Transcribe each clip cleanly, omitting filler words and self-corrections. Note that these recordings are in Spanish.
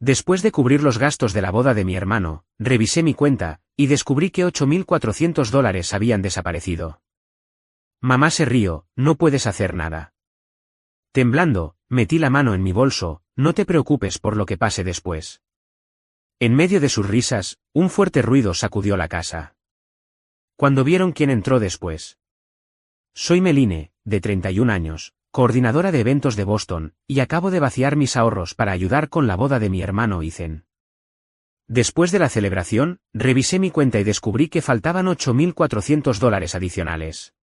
Después de cubrir los gastos de la boda de mi hermano, revisé mi cuenta, y descubrí que $8.400 habían desaparecido. Mamá se rió, no puedes hacer nada. Temblando, metí la mano en mi bolso, no te preocupes por lo que pase después. En medio de sus risas, un fuerte ruido sacudió la casa. Cuando vieron quién entró después. Soy Meline, de 31 años, coordinadora de eventos de Boston, y acabo de vaciar mis ahorros para ayudar con la boda de mi hermano Ethan. Después de la celebración, revisé mi cuenta y descubrí que faltaban $8.400 adicionales.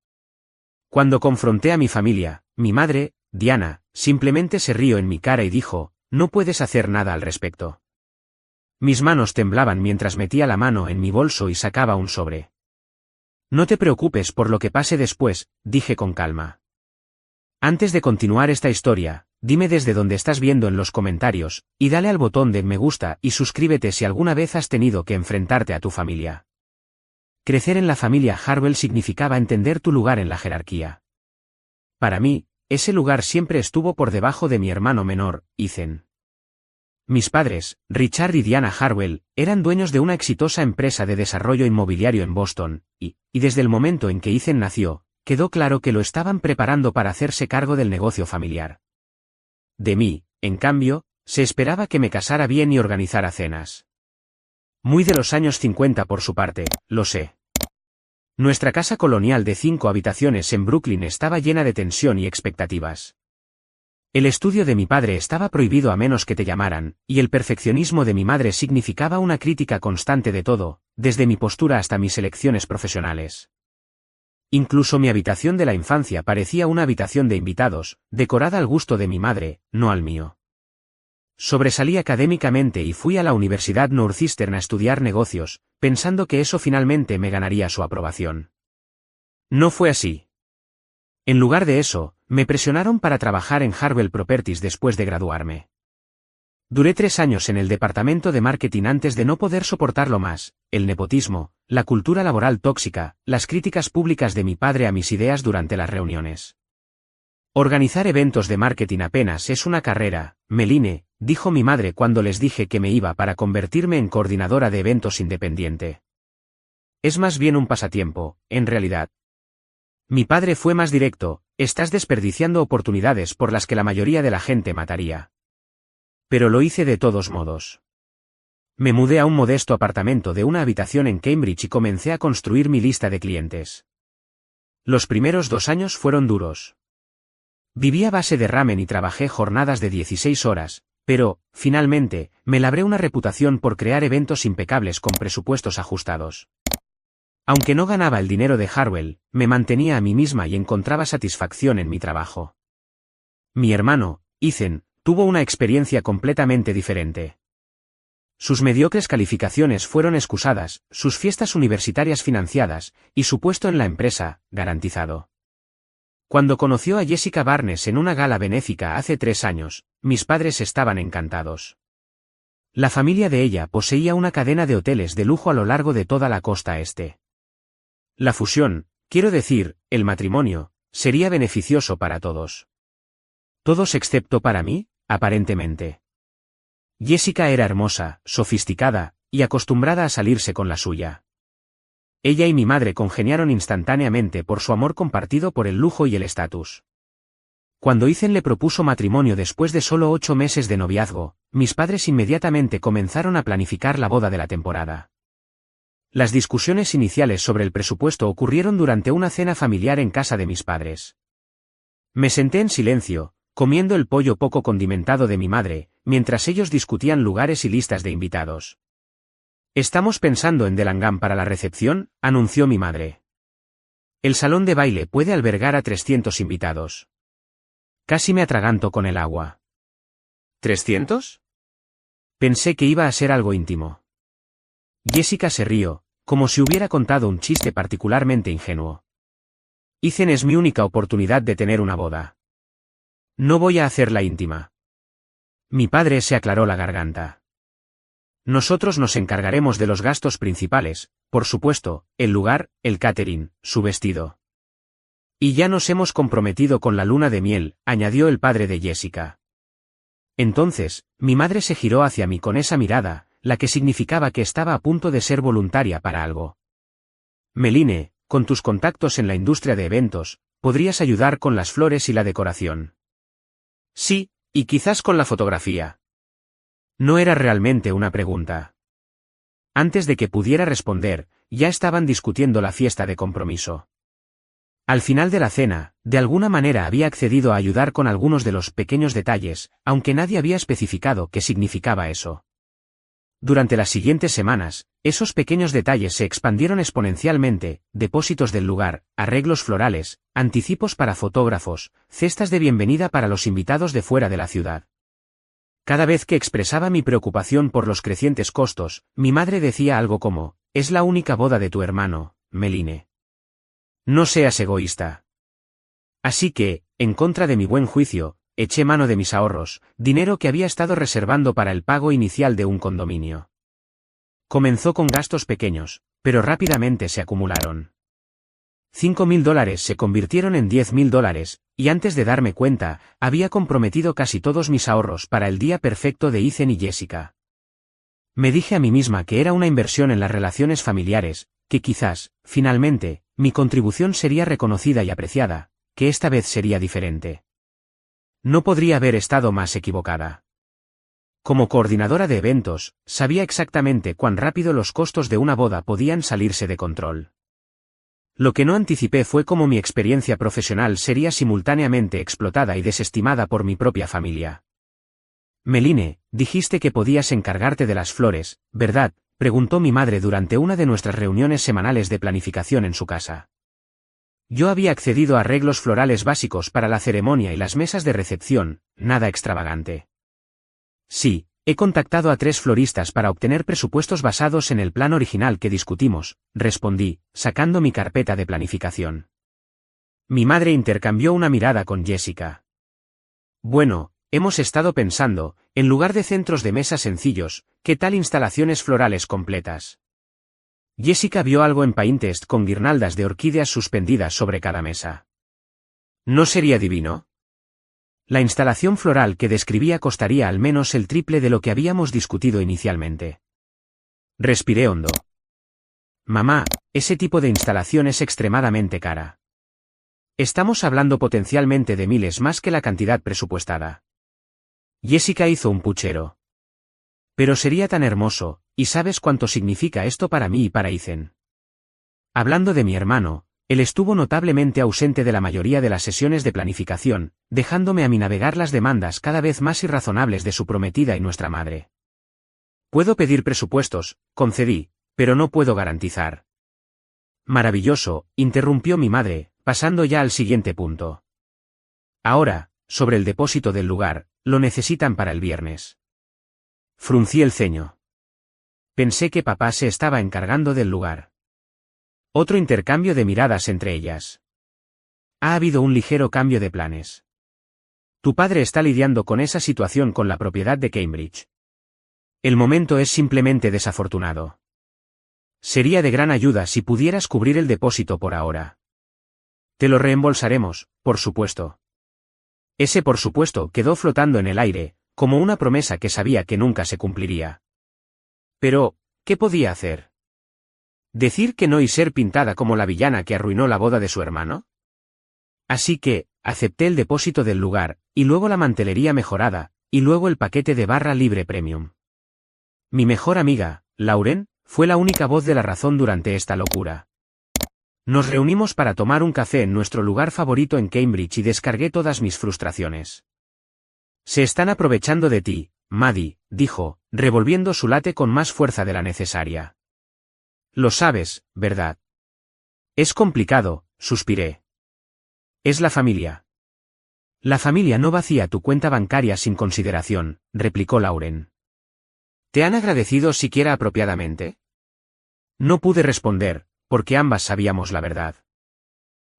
Cuando confronté a mi familia, mi madre, Diana, simplemente se rió en mi cara y dijo, no puedes hacer nada al respecto. Mis manos temblaban mientras metía la mano en mi bolso y sacaba un sobre. No te preocupes por lo que pase después, dije con calma. Antes de continuar esta historia, dime desde dónde estás viendo en los comentarios, y dale al botón de me gusta y suscríbete si alguna vez has tenido que enfrentarte a tu familia. Crecer en la familia Harwell significaba entender tu lugar en la jerarquía. Para mí, ese lugar siempre estuvo por debajo de mi hermano menor, Ethan. Mis padres, Richard y Diana Harwell, eran dueños de una exitosa empresa de desarrollo inmobiliario en Boston, y desde el momento en que Ethan nació, quedó claro que lo estaban preparando para hacerse cargo del negocio familiar. De mí, en cambio, se esperaba que me casara bien y organizara cenas. Muy de los años 50 por su parte, lo sé. Nuestra casa colonial de 5 habitaciones en Brooklyn estaba llena de tensión y expectativas. El estudio de mi padre estaba prohibido a menos que te llamaran, y el perfeccionismo de mi madre significaba una crítica constante de todo, desde mi postura hasta mis elecciones profesionales. Incluso mi habitación de la infancia parecía una habitación de invitados, decorada al gusto de mi madre, no al mío. Sobresalí académicamente y fui a la Universidad Northeastern a estudiar negocios, pensando que eso finalmente me ganaría su aprobación. No fue así. En lugar de eso, me presionaron para trabajar en Harwell Properties después de graduarme. Duré 3 años en el departamento de marketing antes de no poder soportarlo más, el nepotismo, la cultura laboral tóxica, las críticas públicas de mi padre a mis ideas durante las reuniones. Organizar eventos de marketing apenas es una carrera, Meline, dijo mi madre cuando les dije que me iba para convertirme en coordinadora de eventos independiente. Es más bien un pasatiempo, en realidad. Mi padre fue más directo, estás desperdiciando oportunidades por las que la mayoría de la gente mataría. Pero lo hice de todos modos. Me mudé a un modesto apartamento de una habitación en Cambridge y comencé a construir mi lista de clientes. Los primeros 2 años fueron duros. Viví a base de ramen y trabajé jornadas de 16 horas, pero, finalmente, me labré una reputación por crear eventos impecables con presupuestos ajustados. Aunque no ganaba el dinero de Harwell, me mantenía a mí misma y encontraba satisfacción en mi trabajo. Mi hermano, Ethan, tuvo una experiencia completamente diferente. Sus mediocres calificaciones fueron excusadas, sus fiestas universitarias financiadas, y su puesto en la empresa, garantizado. Cuando conoció a Jessica Barnes en una gala benéfica hace 3 años, mis padres estaban encantados. La familia de ella poseía una cadena de hoteles de lujo a lo largo de toda la costa este. La fusión, quiero decir, el matrimonio, sería beneficioso para todos. Todos excepto para mí, aparentemente. Jessica era hermosa, sofisticada, y acostumbrada a salirse con la suya. Ella y mi madre congeniaron instantáneamente por su amor compartido por el lujo y el estatus. Cuando Ethan le propuso matrimonio después de solo 8 meses de noviazgo, mis padres inmediatamente comenzaron a planificar la boda de la temporada. Las discusiones iniciales sobre el presupuesto ocurrieron durante una cena familiar en casa de mis padres. Me senté en silencio, comiendo el pollo poco condimentado de mi madre, mientras ellos discutían lugares y listas de invitados. Estamos pensando en Delangam para la recepción, anunció mi madre. El salón de baile puede albergar a 300 invitados. Casi me atraganto con el agua. ¿300? Pensé que iba a ser algo íntimo. Jessica se rió, como si hubiera contado un chiste particularmente ingenuo. Ethan es mi única oportunidad de tener una boda. No voy a hacerla íntima. Mi padre se aclaró la garganta. Nosotros nos encargaremos de los gastos principales, por supuesto, el lugar, el catering, su vestido. Y ya nos hemos comprometido con la luna de miel, añadió el padre de Jessica. Entonces, mi madre se giró hacia mí con esa mirada, la que significaba que estaba a punto de ser voluntaria para algo. Meline, con tus contactos en la industria de eventos, podrías ayudar con las flores y la decoración. Sí, y quizás con la fotografía. No era realmente una pregunta. Antes de que pudiera responder, ya estaban discutiendo la fiesta de compromiso. Al final de la cena, de alguna manera había accedido a ayudar con algunos de los pequeños detalles, aunque nadie había especificado qué significaba eso. Durante las siguientes semanas, esos pequeños detalles se expandieron exponencialmente: depósitos del lugar, arreglos florales, anticipos para fotógrafos, cestas de bienvenida para los invitados de fuera de la ciudad. Cada vez que expresaba mi preocupación por los crecientes costos, mi madre decía algo como: «Es la única boda de tu hermano, Meline. No seas egoísta». Así que, en contra de mi buen juicio, eché mano de mis ahorros, dinero que había estado reservando para el pago inicial de un condominio. Comenzó con gastos pequeños, pero rápidamente se acumularon. $5.000 se convirtieron en $10.000, y antes de darme cuenta, había comprometido casi todos mis ahorros para el día perfecto de Ethan y Jessica. Me dije a mí misma que era una inversión en las relaciones familiares, que quizás, finalmente, mi contribución sería reconocida y apreciada, que esta vez sería diferente. No podría haber estado más equivocada. Como coordinadora de eventos, sabía exactamente cuán rápido los costos de una boda podían salirse de control. Lo que no anticipé fue cómo mi experiencia profesional sería simultáneamente explotada y desestimada por mi propia familia. Meline, dijiste que podías encargarte de las flores, ¿verdad?, preguntó mi madre durante una de nuestras reuniones semanales de planificación en su casa. Yo había accedido a arreglos florales básicos para la ceremonia y las mesas de recepción, nada extravagante. Sí, he contactado a 3 floristas para obtener presupuestos basados en el plan original que discutimos, respondí, sacando mi carpeta de planificación. Mi madre intercambió una mirada con Jessica. Bueno, hemos estado pensando, en lugar de centros de mesa sencillos, ¿qué tal instalaciones florales completas? Jessica vio algo en Pinterest con guirnaldas de orquídeas suspendidas sobre cada mesa. ¿No sería divino? La instalación floral que describía costaría al menos el triple de lo que habíamos discutido inicialmente. Respiré hondo. Mamá, ese tipo de instalación es extremadamente cara. Estamos hablando potencialmente de miles más que la cantidad presupuestada. Jessica hizo un puchero. Pero sería tan hermoso, ¿y sabes cuánto significa esto para mí y para Ethan? Hablando de mi hermano, él estuvo notablemente ausente de la mayoría de las sesiones de planificación, dejándome a mí navegar las demandas cada vez más irrazonables de su prometida y nuestra madre. Puedo pedir presupuestos, concedí, pero no puedo garantizar. Maravilloso, interrumpió mi madre, pasando ya al siguiente punto. Ahora, sobre el depósito del lugar, lo necesitan para el viernes. Fruncí el ceño. Pensé que papá se estaba encargando del lugar. Otro intercambio de miradas entre ellas. Ha habido un ligero cambio de planes. Tu padre está lidiando con esa situación con la propiedad de Cambridge. El momento es simplemente desafortunado. Sería de gran ayuda si pudieras cubrir el depósito por ahora. Te lo reembolsaremos, por supuesto. Ese por supuesto quedó flotando en el aire, como una promesa que sabía que nunca se cumpliría. Pero, ¿qué podía hacer? ¿Decir que no y ser pintada como la villana que arruinó la boda de su hermano? Así que, acepté el depósito del lugar, y luego la mantelería mejorada, y luego el paquete de barra libre premium. Mi mejor amiga, Lauren, fue la única voz de la razón durante esta locura. Nos reunimos para tomar un café en nuestro lugar favorito en Cambridge y descargué todas mis frustraciones. Se están aprovechando de ti, Maddie, dijo, revolviendo su latte con más fuerza de la necesaria. Lo sabes, ¿verdad? Es complicado, suspiré. Es la familia. La familia no vacía tu cuenta bancaria sin consideración, replicó Lauren. ¿Te han agradecido siquiera apropiadamente? No pude responder, porque ambas sabíamos la verdad.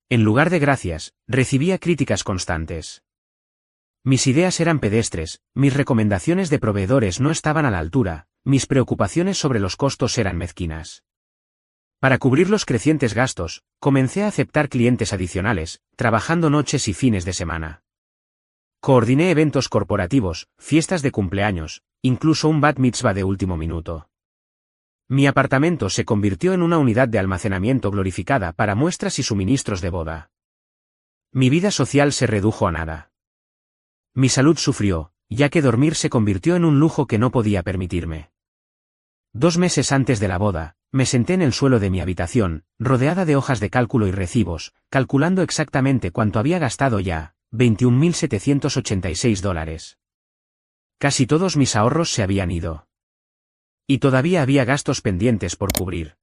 En lugar de gracias, recibía críticas constantes. Mis ideas eran pedestres, mis recomendaciones de proveedores no estaban a la altura, mis preocupaciones sobre los costos eran mezquinas. Para cubrir los crecientes gastos, comencé a aceptar clientes adicionales, trabajando noches y fines de semana. Coordiné eventos corporativos, fiestas de cumpleaños, incluso un bat mitzvah de último minuto. Mi apartamento se convirtió en una unidad de almacenamiento glorificada para muestras y suministros de boda. Mi vida social se redujo a nada. Mi salud sufrió, ya que dormir se convirtió en un lujo que no podía permitirme. 2 meses antes de la boda, me senté en el suelo de mi habitación, rodeada de hojas de cálculo y recibos, calculando exactamente cuánto había gastado ya, $21.786. Casi todos mis ahorros se habían ido. Y todavía había gastos pendientes por cubrir.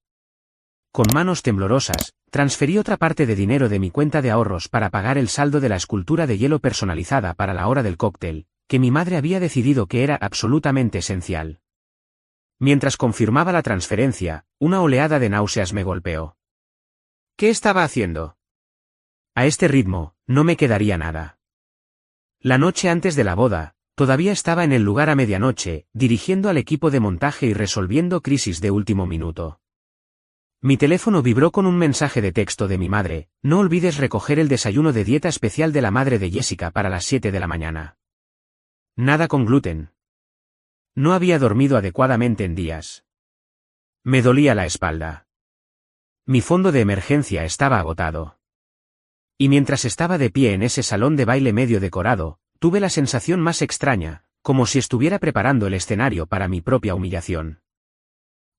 Con manos temblorosas, transferí otra parte de dinero de mi cuenta de ahorros para pagar el saldo de la escultura de hielo personalizada para la hora del cóctel, que mi madre había decidido que era absolutamente esencial. Mientras confirmaba la transferencia, una oleada de náuseas me golpeó. ¿Qué estaba haciendo? A este ritmo, no me quedaría nada. La noche antes de la boda, todavía estaba en el lugar a medianoche, dirigiendo al equipo de montaje y resolviendo crisis de último minuto. Mi teléfono vibró con un mensaje de texto de mi madre: no olvides recoger el desayuno de dieta especial de la madre de Jessica para las 7 de la mañana. Nada con gluten. No había dormido adecuadamente en días. Me dolía la espalda. Mi fondo de emergencia estaba agotado. Y mientras estaba de pie en ese salón de baile medio decorado, tuve la sensación más extraña, como si estuviera preparando el escenario para mi propia humillación.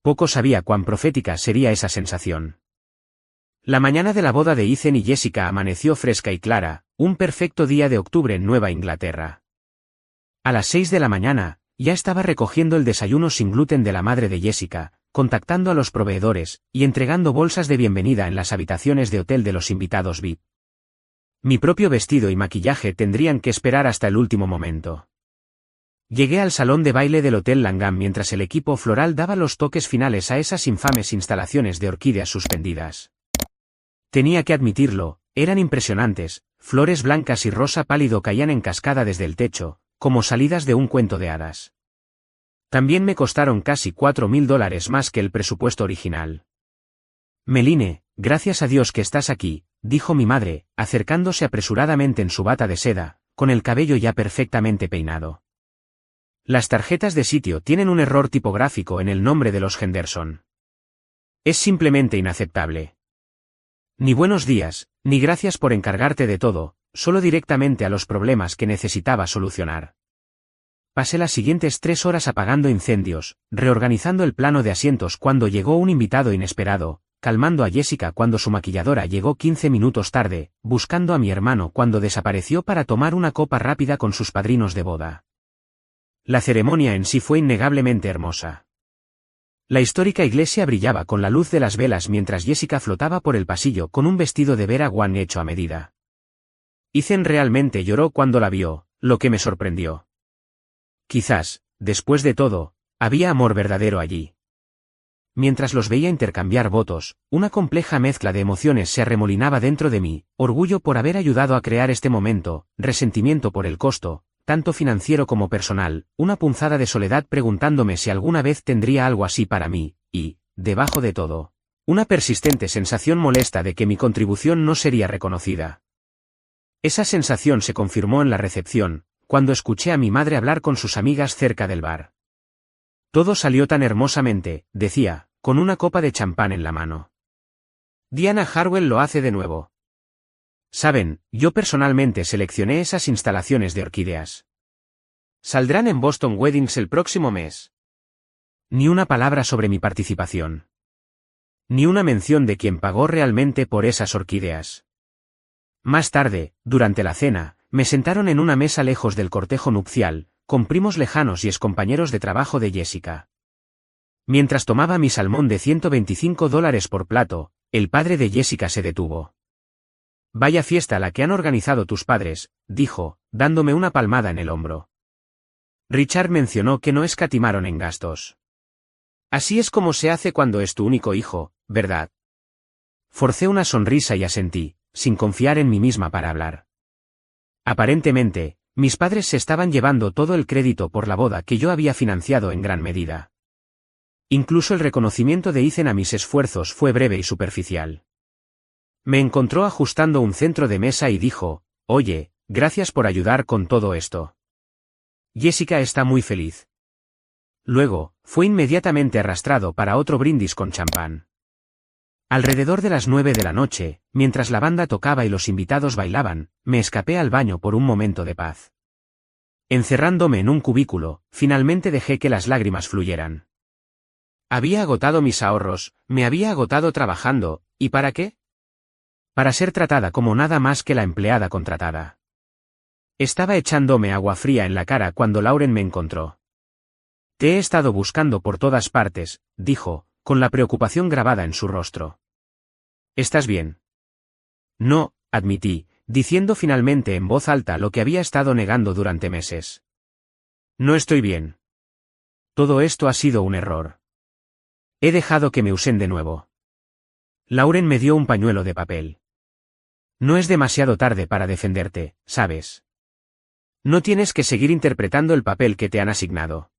Poco sabía cuán profética sería esa sensación. La mañana de la boda de Ethan y Jessica amaneció fresca y clara, un perfecto día de octubre en Nueva Inglaterra. A las 6 de la mañana, ya estaba recogiendo el desayuno sin gluten de la madre de Jessica, contactando a los proveedores, y entregando bolsas de bienvenida en las habitaciones de hotel de los invitados VIP. Mi propio vestido y maquillaje tendrían que esperar hasta el último momento. Llegué al salón de baile del Hotel Langham mientras el equipo floral daba los toques finales a esas infames instalaciones de orquídeas suspendidas. Tenía que admitirlo, eran impresionantes, flores blancas y rosa pálido caían en cascada desde el techo, como salidas de un cuento de hadas. También me costaron casi $4.000 más que el presupuesto original. Meline, gracias a Dios que estás aquí, dijo mi madre, acercándose apresuradamente en su bata de seda, con el cabello ya perfectamente peinado. Las tarjetas de sitio tienen un error tipográfico en el nombre de los Henderson. Es simplemente inaceptable. Ni buenos días, ni gracias por encargarte de todo, solo directamente a los problemas que necesitaba solucionar. Pasé las siguientes 3 horas apagando incendios, reorganizando el plano de asientos cuando llegó un invitado inesperado, calmando a Jessica cuando su maquilladora llegó 15 minutos tarde, buscando a mi hermano cuando desapareció para tomar una copa rápida con sus padrinos de boda. La ceremonia en sí fue innegablemente hermosa. La histórica iglesia brillaba con la luz de las velas mientras Jessica flotaba por el pasillo con un vestido de Vera Wang hecho a medida. Ethan realmente lloró cuando la vio, lo que me sorprendió. Quizás, después de todo, había amor verdadero allí. Mientras los veía intercambiar votos, una compleja mezcla de emociones se arremolinaba dentro de mí: orgullo por haber ayudado a crear este momento, resentimiento por el costo, tanto financiero como personal, una punzada de soledad preguntándome si alguna vez tendría algo así para mí, y, debajo de todo, una persistente sensación molesta de que mi contribución no sería reconocida. Esa sensación se confirmó en la recepción, cuando escuché a mi madre hablar con sus amigas cerca del bar. Todo salió tan hermosamente, decía, con una copa de champán en la mano. Diana Harwell lo hace de nuevo. Saben, yo personalmente seleccioné esas instalaciones de orquídeas. Saldrán en Boston Weddings el próximo mes. Ni una palabra sobre mi participación. Ni una mención de quién pagó realmente por esas orquídeas. Más tarde, durante la cena, me sentaron en una mesa lejos del cortejo nupcial, con primos lejanos y excompañeros de trabajo de Jessica. Mientras tomaba mi salmón de $125 por plato, el padre de Jessica se detuvo. Vaya fiesta la que han organizado tus padres, dijo, dándome una palmada en el hombro. Richard mencionó que no escatimaron en gastos. Así es como se hace cuando es tu único hijo, ¿verdad? Forcé una sonrisa y asentí, sin confiar en mí misma para hablar. Aparentemente, mis padres se estaban llevando todo el crédito por la boda que yo había financiado en gran medida. Incluso el reconocimiento de Ethan a mis esfuerzos fue breve y superficial. Me encontró ajustando un centro de mesa y dijo: oye, gracias por ayudar con todo esto. Jessica está muy feliz. Luego, fue inmediatamente arrastrado para otro brindis con champán. Alrededor de las 9 de la noche, mientras la banda tocaba y los invitados bailaban, me escapé al baño por un momento de paz. Encerrándome en un cubículo, finalmente dejé que las lágrimas fluyeran. Había agotado mis ahorros, me había agotado trabajando, ¿y para qué? Para ser tratada como nada más que la empleada contratada. Estaba echándome agua fría en la cara cuando Lauren me encontró. Te he estado buscando por todas partes, dijo, con la preocupación grabada en su rostro. ¿Estás bien? No, admití, diciendo finalmente en voz alta lo que había estado negando durante meses. No estoy bien. Todo esto ha sido un error. He dejado que me usen de nuevo. Lauren me dio un pañuelo de papel. No es demasiado tarde para defenderte, ¿sabes? No tienes que seguir interpretando el papel que te han asignado.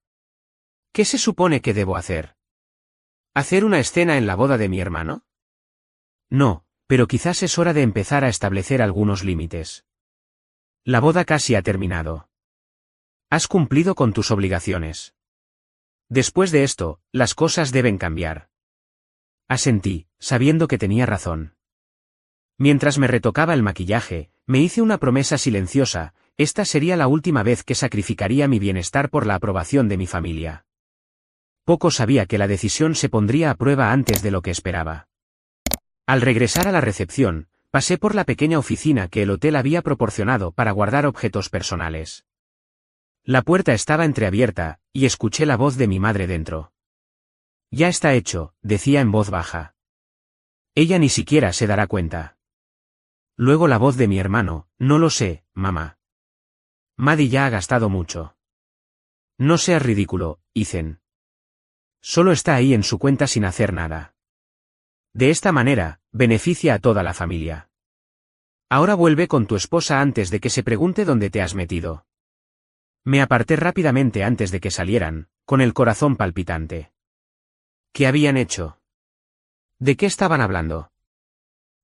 ¿Qué se supone que debo hacer? ¿Hacer una escena en la boda de mi hermano? No, pero quizás es hora de empezar a establecer algunos límites. La boda casi ha terminado. Has cumplido con tus obligaciones. Después de esto, las cosas deben cambiar. Asentí, sabiendo que tenía razón. Mientras me retocaba el maquillaje, me hice una promesa silenciosa: esta sería la última vez que sacrificaría mi bienestar por la aprobación de mi familia. Poco sabía que la decisión se pondría a prueba antes de lo que esperaba. Al regresar a la recepción, pasé por la pequeña oficina que el hotel había proporcionado para guardar objetos personales. La puerta estaba entreabierta, y escuché la voz de mi madre dentro. Ya está hecho, decía en voz baja. Ella ni siquiera se dará cuenta. Luego la voz de mi hermano: no lo sé, mamá. Maddie ya ha gastado mucho. No seas ridículo, Ethan. Solo está ahí en su cuenta sin hacer nada. De esta manera, beneficia a toda la familia. Ahora vuelve con tu esposa antes de que se pregunte dónde te has metido. Me aparté rápidamente antes de que salieran, con el corazón palpitante. ¿Qué habían hecho? ¿De qué estaban hablando?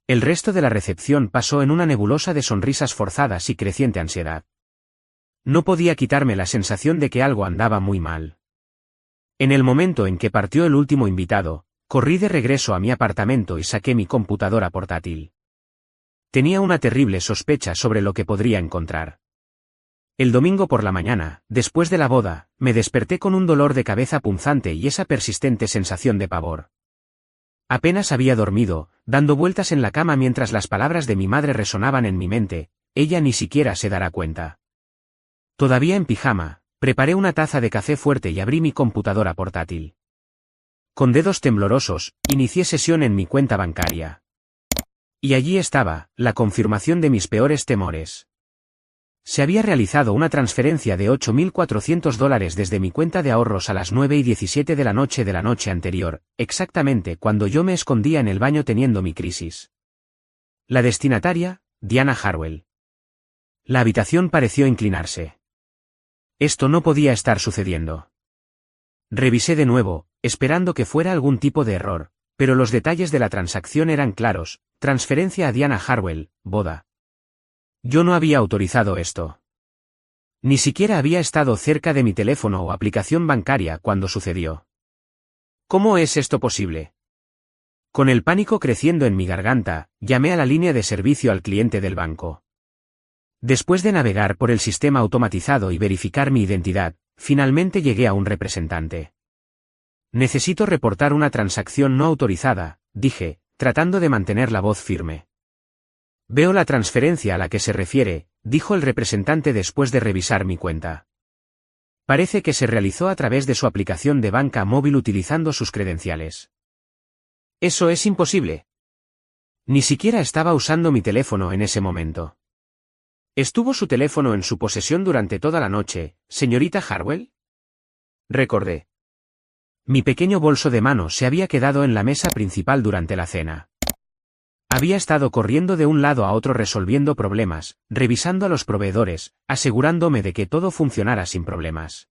El resto de la recepción pasó en una nebulosa de sonrisas forzadas y creciente ansiedad. No podía quitarme la sensación de que algo andaba muy mal. En el momento en que partió el último invitado, corrí de regreso a mi apartamento y saqué mi computadora portátil. Tenía una terrible sospecha sobre lo que podría encontrar. El domingo por la mañana, después de la boda, me desperté con un dolor de cabeza punzante y esa persistente sensación de pavor. Apenas había dormido, dando vueltas en la cama mientras las palabras de mi madre resonaban en mi mente: ella ni siquiera se dará cuenta. Todavía en pijama, preparé una taza de café fuerte y abrí mi computadora portátil. Con dedos temblorosos, inicié sesión en mi cuenta bancaria. Y allí estaba, la confirmación de mis peores temores. Se había realizado una transferencia de $8.400 desde mi cuenta de ahorros a las 9:17 de la noche anterior, exactamente cuando yo me escondía en el baño teniendo mi crisis. La destinataria: Diana Harwell. La habitación pareció inclinarse. Esto no podía estar sucediendo. Revisé de nuevo, esperando que fuera algún tipo de error, pero los detalles de la transacción eran claros: transferencia a Diana Harwell, boda. Yo no había autorizado esto. Ni siquiera había estado cerca de mi teléfono o aplicación bancaria cuando sucedió. ¿Cómo es esto posible? Con el pánico creciendo en mi garganta, llamé a la línea de servicio al cliente del banco. Después de navegar por el sistema automatizado y verificar mi identidad, finalmente llegué a un representante. Necesito reportar una transacción no autorizada, dije, tratando de mantener la voz firme. Veo la transferencia a la que se refiere, dijo el representante después de revisar mi cuenta. Parece que se realizó a través de su aplicación de banca móvil utilizando sus credenciales. Eso es imposible. Ni siquiera estaba usando mi teléfono en ese momento. ¿Estuvo su teléfono en su posesión durante toda la noche, señorita Harwell? Recordé. Mi pequeño bolso de mano se había quedado en la mesa principal durante la cena. Había estado corriendo de un lado a otro resolviendo problemas, revisando a los proveedores, asegurándome de que todo funcionara sin problemas.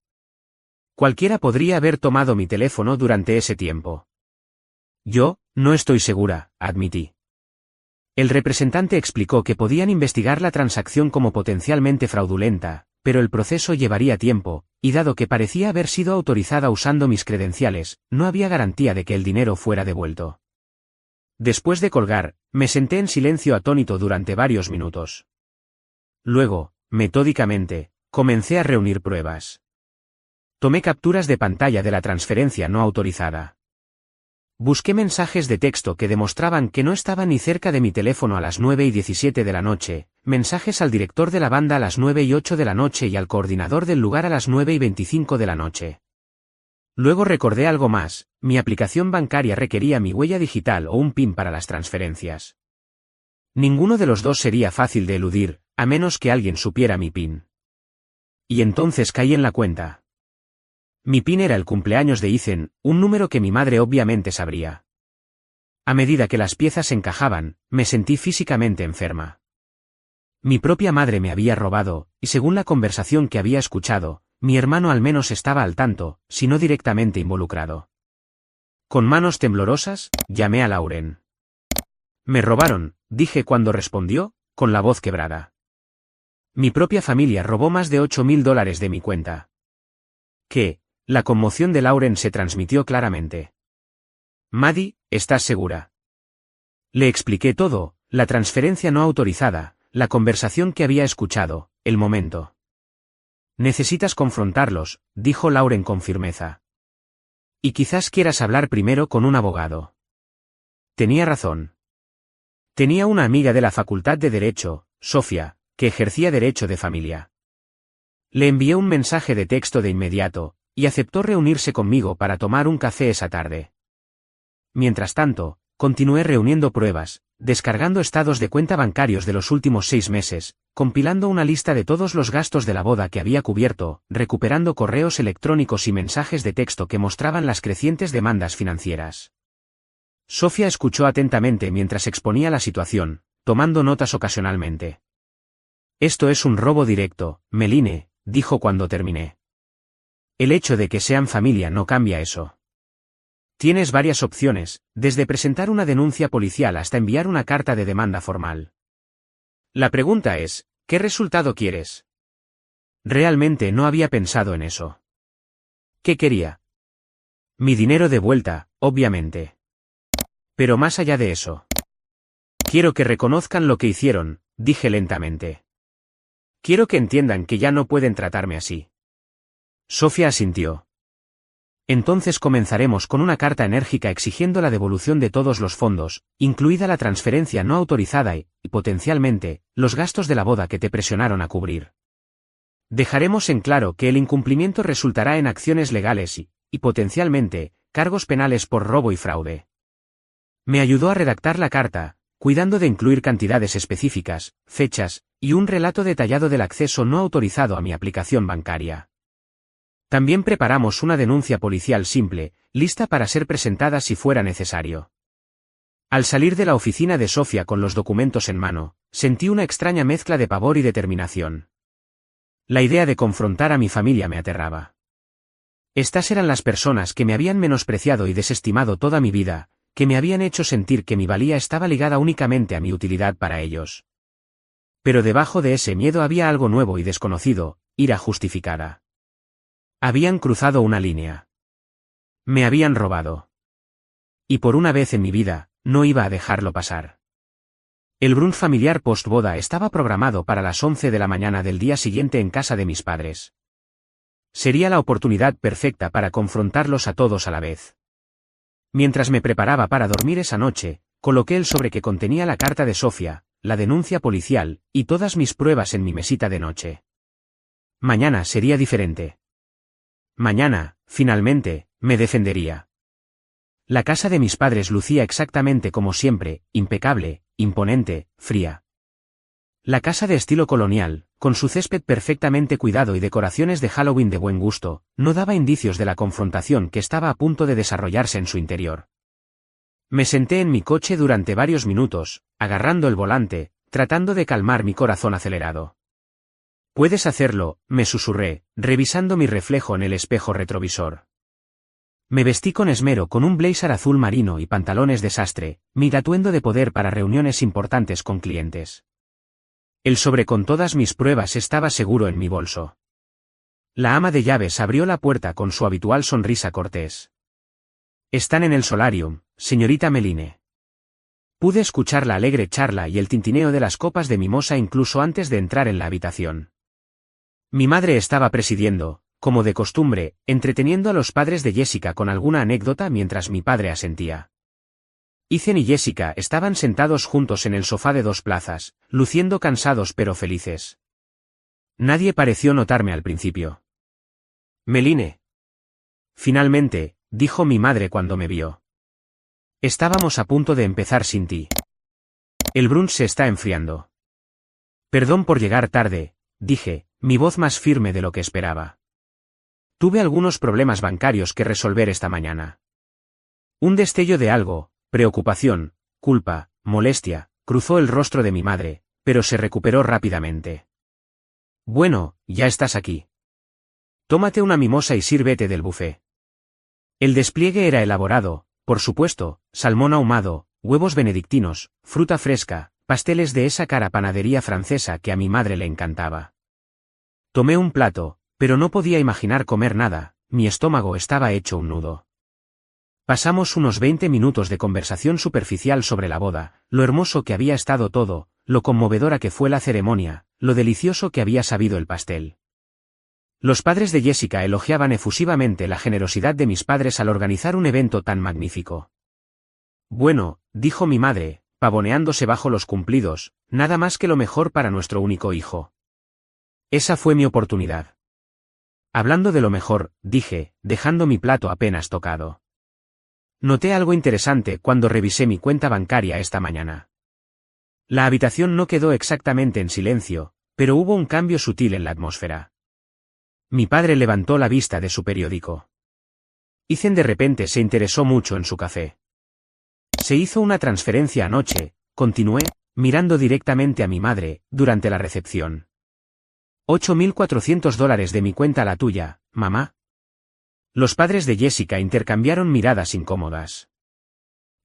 Cualquiera podría haber tomado mi teléfono durante ese tiempo. Yo, no estoy segura, admití. El representante explicó que podían investigar la transacción como potencialmente fraudulenta, pero el proceso llevaría tiempo, y dado que parecía haber sido autorizada usando mis credenciales, no había garantía de que el dinero fuera devuelto. Después de colgar, me senté en silencio atónito durante varios minutos. Luego, metódicamente, comencé a reunir pruebas. Tomé capturas de pantalla de la transferencia no autorizada. Busqué mensajes de texto que demostraban que no estaba ni cerca de mi teléfono a las 9:17 de la noche, mensajes al director de la banda a las 9:08 de la noche y al coordinador del lugar a las 9:25 de la noche. Luego recordé algo más, mi aplicación bancaria requería mi huella digital o un PIN para las transferencias. Ninguno de los dos sería fácil de eludir, a menos que alguien supiera mi PIN. Y entonces caí en la cuenta. Mi PIN era el cumpleaños de Ethan, un número que mi madre obviamente sabría. A medida que las piezas encajaban, me sentí físicamente enferma. Mi propia madre me había robado, y según la conversación que había escuchado, mi hermano al menos estaba al tanto, si no directamente involucrado. Con manos temblorosas, llamé a Lauren. «Me robaron», dije cuando respondió, con la voz quebrada. «Mi propia familia robó más de $8.000 de mi cuenta». «¿Qué?» La conmoción de Lauren se transmitió claramente. «Maddie, ¿estás segura?» Le expliqué todo, la transferencia no autorizada, la conversación que había escuchado, el momento. «Necesitas confrontarlos», dijo Lauren con firmeza. «Y quizás quieras hablar primero con un abogado». Tenía razón. Tenía una amiga de la Facultad de Derecho, Sofía, que ejercía derecho de familia. Le envié un mensaje de texto de inmediato, y aceptó reunirse conmigo para tomar un café esa tarde. Mientras tanto, continué reuniendo pruebas, descargando estados de cuenta bancarios de los últimos 6 meses, compilando una lista de todos los gastos de la boda que había cubierto, recuperando correos electrónicos y mensajes de texto que mostraban las crecientes demandas financieras. Sofía escuchó atentamente mientras exponía la situación, tomando notas ocasionalmente. «Esto es un robo directo, Meline», dijo cuando terminé. «El hecho de que sean familia no cambia eso. Tienes varias opciones, desde presentar una denuncia policial hasta enviar una carta de demanda formal. La pregunta es, ¿qué resultado quieres?» Realmente no había pensado en eso. ¿Qué quería? Mi dinero de vuelta, obviamente. Pero más allá de eso. Quiero que reconozcan lo que hicieron, dije lentamente. Quiero que entiendan que ya no pueden tratarme así. Sofía asintió. Entonces comenzaremos con una carta enérgica exigiendo la devolución de todos los fondos, incluida la transferencia no autorizada y, potencialmente, los gastos de la boda que te presionaron a cubrir. Dejaremos en claro que el incumplimiento resultará en acciones legales y potencialmente, cargos penales por robo y fraude. Me ayudó a redactar la carta, cuidando de incluir cantidades específicas, fechas, y un relato detallado del acceso no autorizado a mi aplicación bancaria. También preparamos una denuncia policial simple, lista para ser presentada si fuera necesario. Al salir de la oficina de Sofía con los documentos en mano, sentí una extraña mezcla de pavor y determinación. La idea de confrontar a mi familia me aterraba. Estas eran las personas que me habían menospreciado y desestimado toda mi vida, que me habían hecho sentir que mi valía estaba ligada únicamente a mi utilidad para ellos. Pero debajo de ese miedo había algo nuevo y desconocido, ira justificada. Habían cruzado una línea. Me habían robado. Y por una vez en mi vida, no iba a dejarlo pasar. El brunch familiar post-boda estaba programado para las 11 de la mañana del día siguiente en casa de mis padres. Sería la oportunidad perfecta para confrontarlos a todos a la vez. Mientras me preparaba para dormir esa noche, coloqué el sobre que contenía la carta de Sofía, la denuncia policial, y todas mis pruebas en mi mesita de noche. Mañana sería diferente. Mañana, finalmente, me defendería. La casa de mis padres lucía exactamente como siempre, impecable, imponente, fría. La casa de estilo colonial, con su césped perfectamente cuidado y decoraciones de Halloween de buen gusto, no daba indicios de la confrontación que estaba a punto de desarrollarse en su interior. Me senté en mi coche durante varios minutos, agarrando el volante, tratando de calmar mi corazón acelerado. «Puedes hacerlo», me susurré, revisando mi reflejo en el espejo retrovisor. Me vestí con esmero con un blazer azul marino y pantalones de sastre, mi atuendo de poder para reuniones importantes con clientes. El sobre con todas mis pruebas estaba seguro en mi bolso. La ama de llaves abrió la puerta con su habitual sonrisa cortés. «Están en el solarium, señorita Meline». Pude escuchar la alegre charla y el tintineo de las copas de mimosa incluso antes de entrar en la habitación. Mi madre estaba presidiendo, como de costumbre, entreteniendo a los padres de Jessica con alguna anécdota mientras mi padre asentía. Ethan y Jessica estaban sentados juntos en el sofá de 2 plazas, luciendo cansados pero felices. Nadie pareció notarme al principio. «Meline». «Finalmente», dijo mi madre cuando me vio. «Estábamos a punto de empezar sin ti. El brunch se está enfriando». «Perdón por llegar tarde», dije, mi voz más firme de lo que esperaba. «Tuve algunos problemas bancarios que resolver esta mañana». Un destello de algo, preocupación, culpa, molestia, cruzó el rostro de mi madre, pero se recuperó rápidamente. «Bueno, ya estás aquí. Tómate una mimosa y sírvete del buffet». El despliegue era elaborado, por supuesto, salmón ahumado, huevos benedictinos, fruta fresca, pasteles de esa cara panadería francesa que a mi madre le encantaba. Tomé un plato, pero no podía imaginar comer nada, mi estómago estaba hecho un nudo. Pasamos unos 20 minutos de conversación superficial sobre la boda, lo hermoso que había estado todo, lo conmovedora que fue la ceremonia, lo delicioso que había sabido el pastel. Los padres de Jessica elogiaban efusivamente la generosidad de mis padres al organizar un evento tan magnífico. «Bueno», dijo mi madre, pavoneándose bajo los cumplidos, «nada más que lo mejor para nuestro único hijo». Esa fue mi oportunidad. Hablando de lo mejor, dije, dejando mi plato apenas tocado. Noté algo interesante cuando revisé mi cuenta bancaria esta mañana. La habitación no quedó exactamente en silencio, pero hubo un cambio sutil en la atmósfera. Mi padre levantó la vista de su periódico. Ethan de repente se interesó mucho en su café. «Se hizo una transferencia anoche», continué, mirando directamente a mi madre, durante la recepción. $8.400 de mi cuenta a la tuya, mamá. Los padres de Jessica intercambiaron miradas incómodas.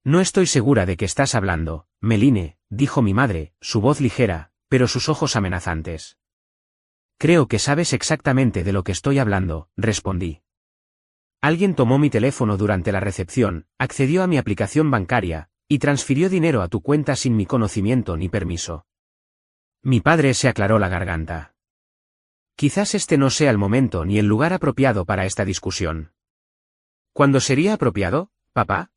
«No estoy segura de qué estás hablando, Meline», dijo mi madre, su voz ligera, pero sus ojos amenazantes. «Creo que sabes exactamente de lo que estoy hablando», respondí. Alguien tomó mi teléfono durante la recepción, accedió a mi aplicación bancaria, y transfirió dinero a tu cuenta sin mi conocimiento ni permiso. Mi padre se aclaró la garganta. «Quizás este no sea el momento ni el lugar apropiado para esta discusión». «¿Cuándo sería apropiado, papá?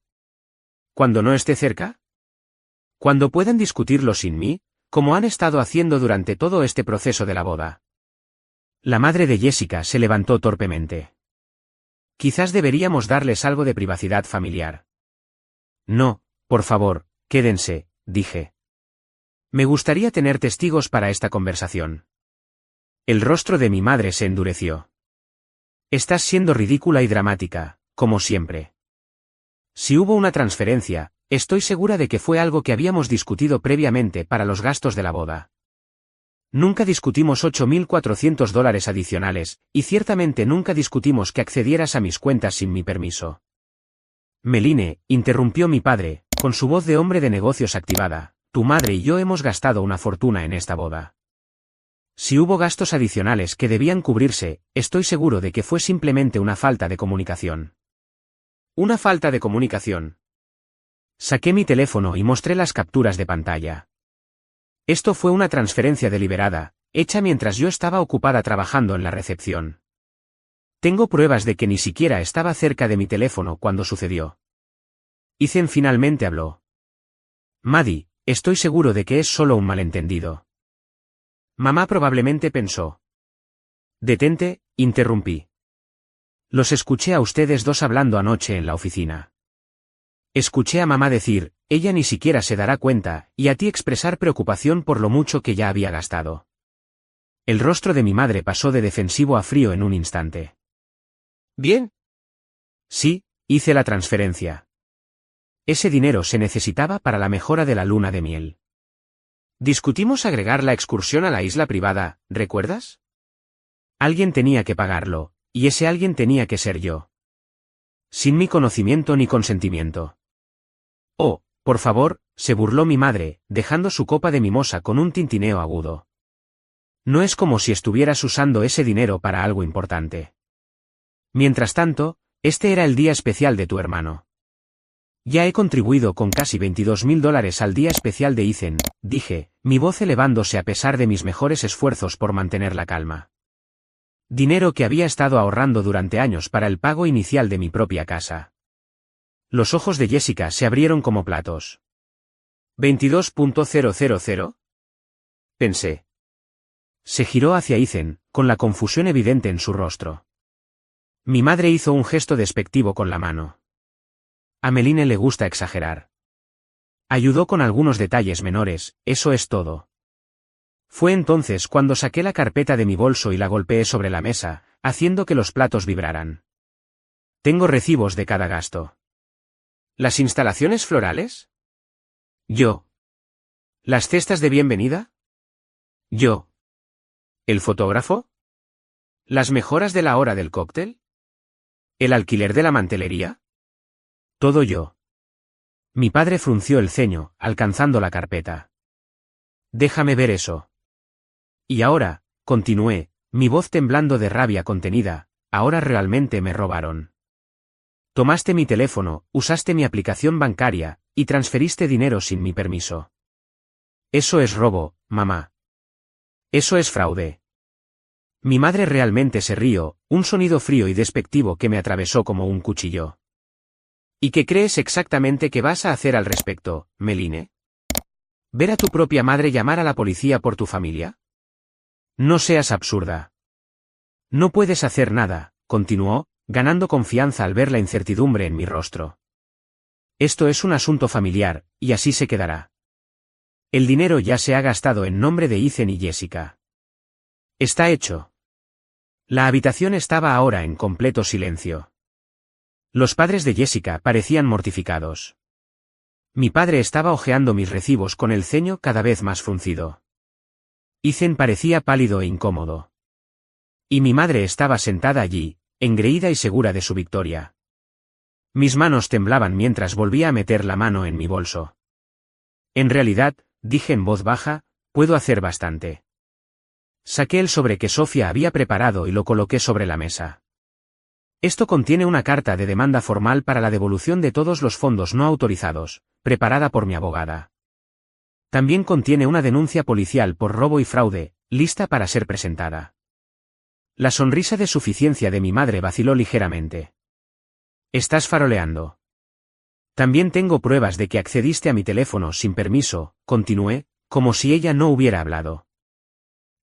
¿Cuando no esté cerca? ¿Cuando puedan discutirlo sin mí, como han estado haciendo durante todo este proceso de la boda?» La madre de Jessica se levantó torpemente. «Quizás deberíamos darles algo de privacidad familiar». «No, por favor, quédense», dije. «Me gustaría tener testigos para esta conversación». El rostro de mi madre se endureció. «Estás siendo ridícula y dramática, como siempre. Si hubo una transferencia, estoy segura de que fue algo que habíamos discutido previamente para los gastos de la boda. Nunca discutimos $8.400 adicionales, y ciertamente nunca discutimos que accedieras a mis cuentas sin mi permiso». «Meline», interrumpió mi padre, con su voz de hombre de negocios activada, «tu madre y yo hemos gastado una fortuna en esta boda. Si hubo gastos adicionales que debían cubrirse, estoy seguro de que fue simplemente una falta de comunicación». «¿Una falta de comunicación?» Saqué mi teléfono y mostré las capturas de pantalla. Esto fue una transferencia deliberada, hecha mientras yo estaba ocupada trabajando en la recepción. Tengo pruebas de que ni siquiera estaba cerca de mi teléfono cuando sucedió. Ethan finalmente habló. «Maddie, estoy seguro de que es solo un malentendido». Mamá probablemente pensó. «Detente», interrumpí. «Los escuché a ustedes dos hablando anoche en la oficina. Escuché a mamá decir, ella ni siquiera se dará cuenta, y a ti expresar preocupación por lo mucho que ya había gastado». El rostro de mi madre pasó de defensivo a frío en un instante. «¿Bien?» «Sí, hice la transferencia. Ese dinero se necesitaba para la mejora de la luna de miel. Discutimos agregar la excursión a la isla privada, ¿recuerdas? Alguien tenía que pagarlo, y ese alguien tenía que ser yo». Sin mi conocimiento ni consentimiento. Oh, por favor, se burló mi madre, dejando su copa de mimosa con un tintineo agudo. No es como si estuvieras usando ese dinero para algo importante. Mientras tanto, este era el día especial de tu hermano. Ya he contribuido con casi $22.000 al día especial de Ethan, dije, mi voz elevándose a pesar de mis mejores esfuerzos por mantener la calma. Dinero que había estado ahorrando durante años para el pago inicial de mi propia casa. Los ojos de Jessica se abrieron como platos. ¿22.000? Pensé. Se giró hacia Ethan, con la confusión evidente en su rostro. Mi madre hizo un gesto despectivo con la mano. A Meline le gusta exagerar. Ayudó con algunos detalles menores, eso es todo. Fue entonces cuando saqué la carpeta de mi bolso y la golpeé sobre la mesa, haciendo que los platos vibraran. Tengo recibos de cada gasto. ¿Las instalaciones florales? Yo. ¿Las cestas de bienvenida? Yo. ¿El fotógrafo? ¿Las mejoras de la hora del cóctel? ¿El alquiler de la mantelería? Todo yo. Mi padre frunció el ceño, alcanzando la carpeta. Déjame ver eso. Y ahora, continué, mi voz temblando de rabia contenida, ahora realmente me robaron. Tomaste mi teléfono, usaste mi aplicación bancaria, y transferiste dinero sin mi permiso. Eso es robo, mamá. Eso es fraude. Mi madre realmente se rió, un sonido frío y despectivo que me atravesó como un cuchillo. ¿Y qué crees exactamente que vas a hacer al respecto, Meline? ¿Ver a tu propia madre llamar a la policía por tu familia? No seas absurda. No puedes hacer nada, continuó, ganando confianza al ver la incertidumbre en mi rostro. Esto es un asunto familiar, y así se quedará. El dinero ya se ha gastado en nombre de Ethan y Jessica. Está hecho. La habitación estaba ahora en completo silencio. Los padres de Jessica parecían mortificados. Mi padre estaba hojeando mis recibos con el ceño cada vez más fruncido. Ethan parecía pálido e incómodo. Y mi madre estaba sentada allí, engreída y segura de su victoria. Mis manos temblaban mientras volvía a meter la mano en mi bolso. En realidad, dije en voz baja, puedo hacer bastante. Saqué el sobre que Sofía había preparado y lo coloqué sobre la mesa. Esto contiene una carta de demanda formal para la devolución de todos los fondos no autorizados, preparada por mi abogada. También contiene una denuncia policial por robo y fraude, lista para ser presentada. La sonrisa de suficiencia de mi madre vaciló ligeramente. Estás faroleando. También tengo pruebas de que accediste a mi teléfono sin permiso, continué, como si ella no hubiera hablado.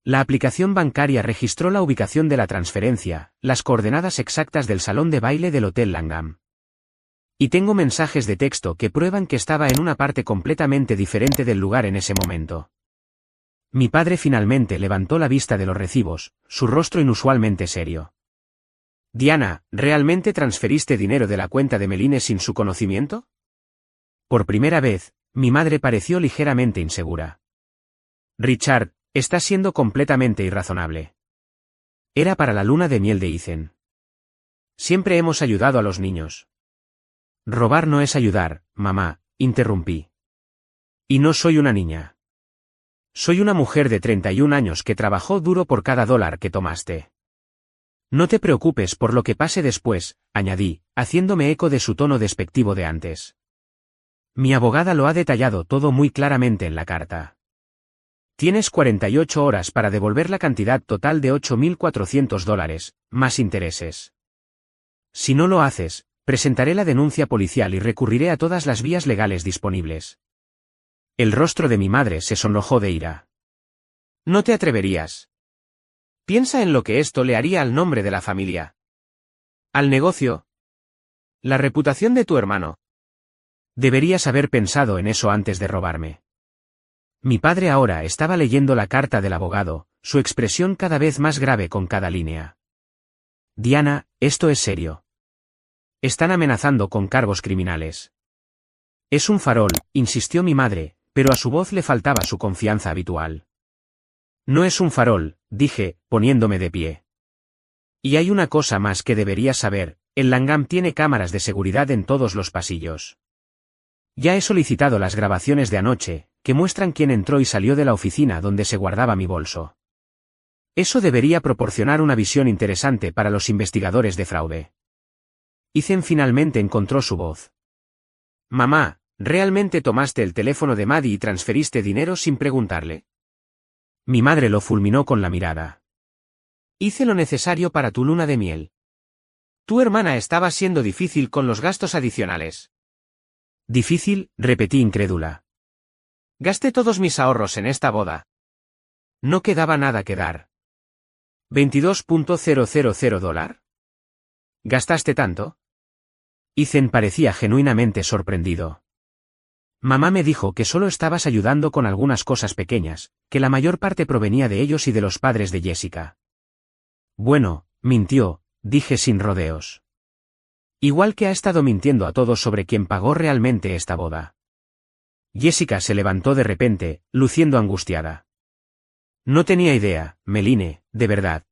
La aplicación bancaria registró la ubicación de la transferencia, las coordenadas exactas del salón de baile del Hotel Langham. Y tengo mensajes de texto que prueban que estaba en una parte completamente diferente del lugar en ese momento. Mi padre finalmente levantó la vista de los recibos, su rostro inusualmente serio. Diana, ¿realmente transferiste dinero de la cuenta de Meline sin su conocimiento? Por primera vez, mi madre pareció ligeramente insegura. Richard, estás siendo completamente irrazonable. Era para la luna de miel de Ethan. Siempre hemos ayudado a los niños. Robar no es ayudar, mamá, interrumpí. Y no soy una niña. Soy una mujer de 31 años que trabajó duro por cada dólar que tomaste. No te preocupes por lo que pase después, añadí, haciéndome eco de su tono despectivo de antes. Mi abogada lo ha detallado todo muy claramente en la carta. Tienes 48 horas para devolver la cantidad total de $8.400, más intereses. Si no lo haces, presentaré la denuncia policial y recurriré a todas las vías legales disponibles. El rostro de mi madre se sonrojó de ira. No te atreverías. Piensa en lo que esto le haría al nombre de la familia. Al negocio. La reputación de tu hermano. Deberías haber pensado en eso antes de robarme. Mi padre ahora estaba leyendo la carta del abogado, su expresión cada vez más grave con cada línea. Diana, esto es serio. Están amenazando con cargos criminales. Es un farol, insistió mi madre, pero a su voz le faltaba su confianza habitual. No es un farol, dije, poniéndome de pie. Y hay una cosa más que deberías saber, El Langham tiene cámaras de seguridad en todos los pasillos. Ya he solicitado las grabaciones de anoche, que muestran quién entró y salió de la oficina donde se guardaba mi bolso. Eso debería proporcionar una visión interesante para los investigadores de fraude. Ethan finalmente encontró su voz. Mamá, ¿realmente tomaste el teléfono de Maddie y transferiste dinero sin preguntarle? Mi madre lo fulminó con la mirada. Hice lo necesario para tu luna de miel. Tu hermana estaba siendo difícil con los gastos adicionales. Difícil, repetí incrédula. Gasté todos mis ahorros en esta boda. No quedaba nada que dar. $22.000. ¿Gastaste tanto? Ethan parecía genuinamente sorprendido. Mamá me dijo que solo estabas ayudando con algunas cosas pequeñas, que la mayor parte provenía de ellos y de los padres de Jessica. Bueno, mintió, dije sin rodeos. Igual que ha estado mintiendo a todos sobre quién pagó realmente esta boda. Jessica se levantó de repente, luciendo angustiada. No tenía idea, Meline, de verdad.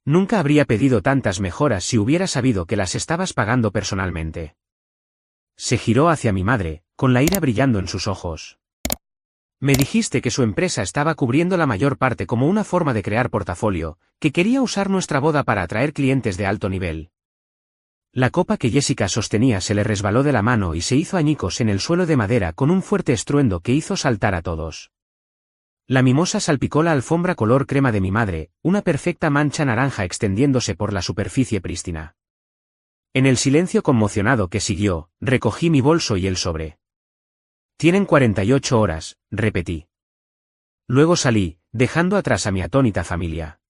Nunca habría pedido tantas mejoras si hubiera sabido que las estabas pagando personalmente. Se giró hacia mi madre, con la ira brillando en sus ojos. Me dijiste que su empresa estaba cubriendo la mayor parte como una forma de crear portafolio, que quería usar nuestra boda para atraer clientes de alto nivel. La copa que Jessica sostenía se le resbaló de la mano y se hizo añicos en el suelo de madera con un fuerte estruendo que hizo saltar a todos. La mimosa salpicó la alfombra color crema de mi madre, una perfecta mancha naranja extendiéndose por la superficie prístina. En el silencio conmocionado que siguió, recogí mi bolso y el sobre. Tienen 48 horas, repetí. Luego salí, dejando atrás a mi atónita familia.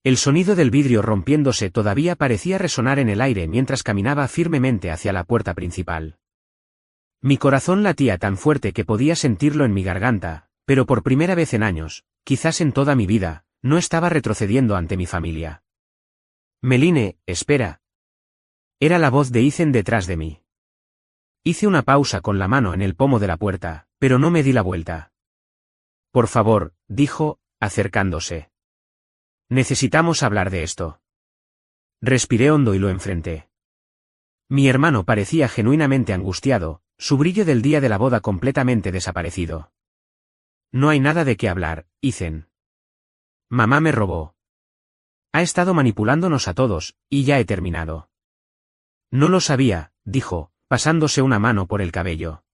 El sonido del vidrio rompiéndose todavía parecía resonar en el aire mientras caminaba firmemente hacia la puerta principal. Mi corazón latía tan fuerte que podía sentirlo en mi garganta, pero por primera vez en años, quizás en toda mi vida, no estaba retrocediendo ante mi familia. Meline, espera. Era la voz de Ethan detrás de mí. Hice una pausa con la mano en el pomo de la puerta, pero no me di la vuelta. Por favor, dijo, acercándose. Necesitamos hablar de esto. Respiré hondo y lo enfrenté. Mi hermano parecía genuinamente angustiado, su brillo del día de la boda completamente desaparecido. No hay nada de qué hablar, Ethan. Mamá me robó. Ha estado manipulándonos a todos, y ya he terminado. No lo sabía, dijo, pasándose una mano por el cabello.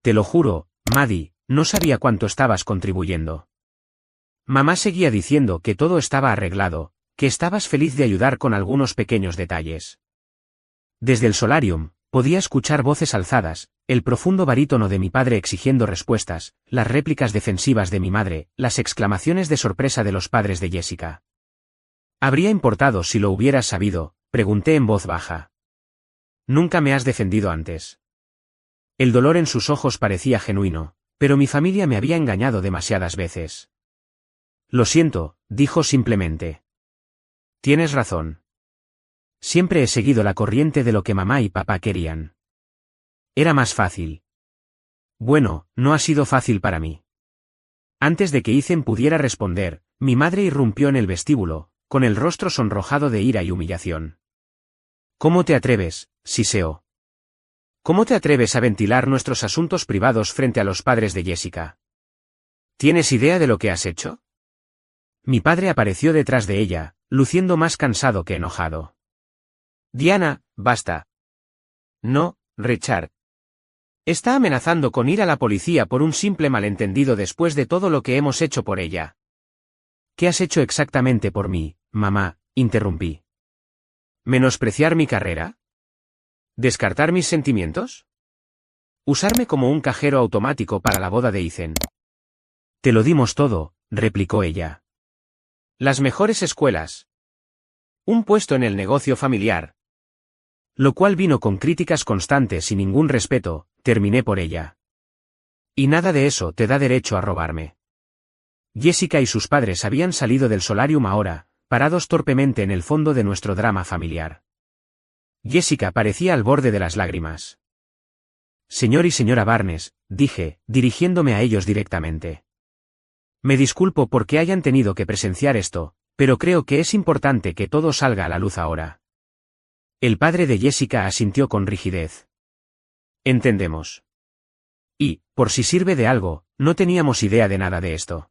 Te lo juro, Maddie, no sabía cuánto estabas contribuyendo. Mamá seguía diciendo que todo estaba arreglado, que estabas feliz de ayudar con algunos pequeños detalles. Desde el solarium, podía escuchar voces alzadas, el profundo barítono de mi padre exigiendo respuestas, las réplicas defensivas de mi madre, las exclamaciones de sorpresa de los padres de Jessica. ¿Habría importado si lo hubieras sabido?, pregunté en voz baja. Nunca me has defendido antes. El dolor en sus ojos parecía genuino, pero mi familia me había engañado demasiadas veces. Lo siento, dijo simplemente. Tienes razón. Siempre he seguido la corriente de lo que mamá y papá querían. Era más fácil. Bueno, no ha sido fácil para mí. Antes de que Ethan pudiera responder, mi madre irrumpió en el vestíbulo, con el rostro sonrojado de ira y humillación. ¿Cómo te atreves, siseó? ¿Cómo te atreves a ventilar nuestros asuntos privados frente a los padres de Jessica? ¿Tienes idea de lo que has hecho? Mi padre apareció detrás de ella, luciendo más cansado que enojado. Diana, basta. No, Richard. Está amenazando con ir a la policía por un simple malentendido después de todo lo que hemos hecho por ella. ¿Qué has hecho exactamente por mí, mamá?, interrumpí. ¿Menospreciar mi carrera? ¿Descartar mis sentimientos? ¿Usarme como un cajero automático para la boda de Ethan? Te lo dimos todo, replicó ella. Las mejores escuelas. Un puesto en el negocio familiar. Lo cual vino con críticas constantes y ningún respeto, terminé por ella. Y nada de eso te da derecho a robarme. Jessica y sus padres habían salido del solarium ahora, parados torpemente en el fondo de nuestro drama familiar. Jessica parecía al borde de las lágrimas. Señor y señora Barnes, dije, dirigiéndome a ellos directamente. Me disculpo porque hayan tenido que presenciar esto, pero creo que es importante que todo salga a la luz ahora. El padre de Jessica asintió con rigidez. Entendemos. Y, por si sirve de algo, no teníamos idea de nada de esto.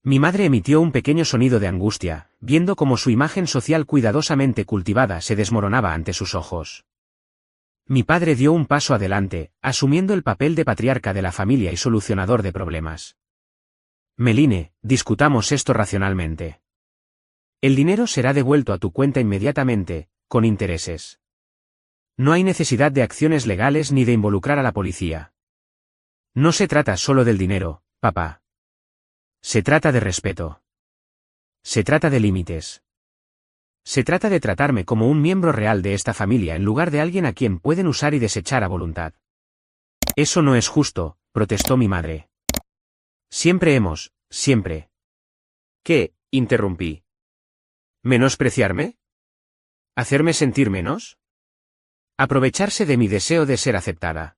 Mi madre emitió un pequeño sonido de angustia, viendo cómo su imagen social cuidadosamente cultivada se desmoronaba ante sus ojos. Mi padre dio un paso adelante, asumiendo el papel de patriarca de la familia y solucionador de problemas. Meline, discutamos esto racionalmente. El dinero será devuelto a tu cuenta inmediatamente, con intereses. No hay necesidad de acciones legales ni de involucrar a la policía. No se trata solo del dinero, papá. Se trata de respeto. Se trata de límites. Se trata de tratarme como un miembro real de esta familia en lugar de alguien a quien pueden usar y desechar a voluntad. Eso no es justo, protestó mi madre. Siempre. ¿Qué? Interrumpí. ¿Menospreciarme? ¿Hacerme sentir menos? Aprovecharse de mi deseo de ser aceptada.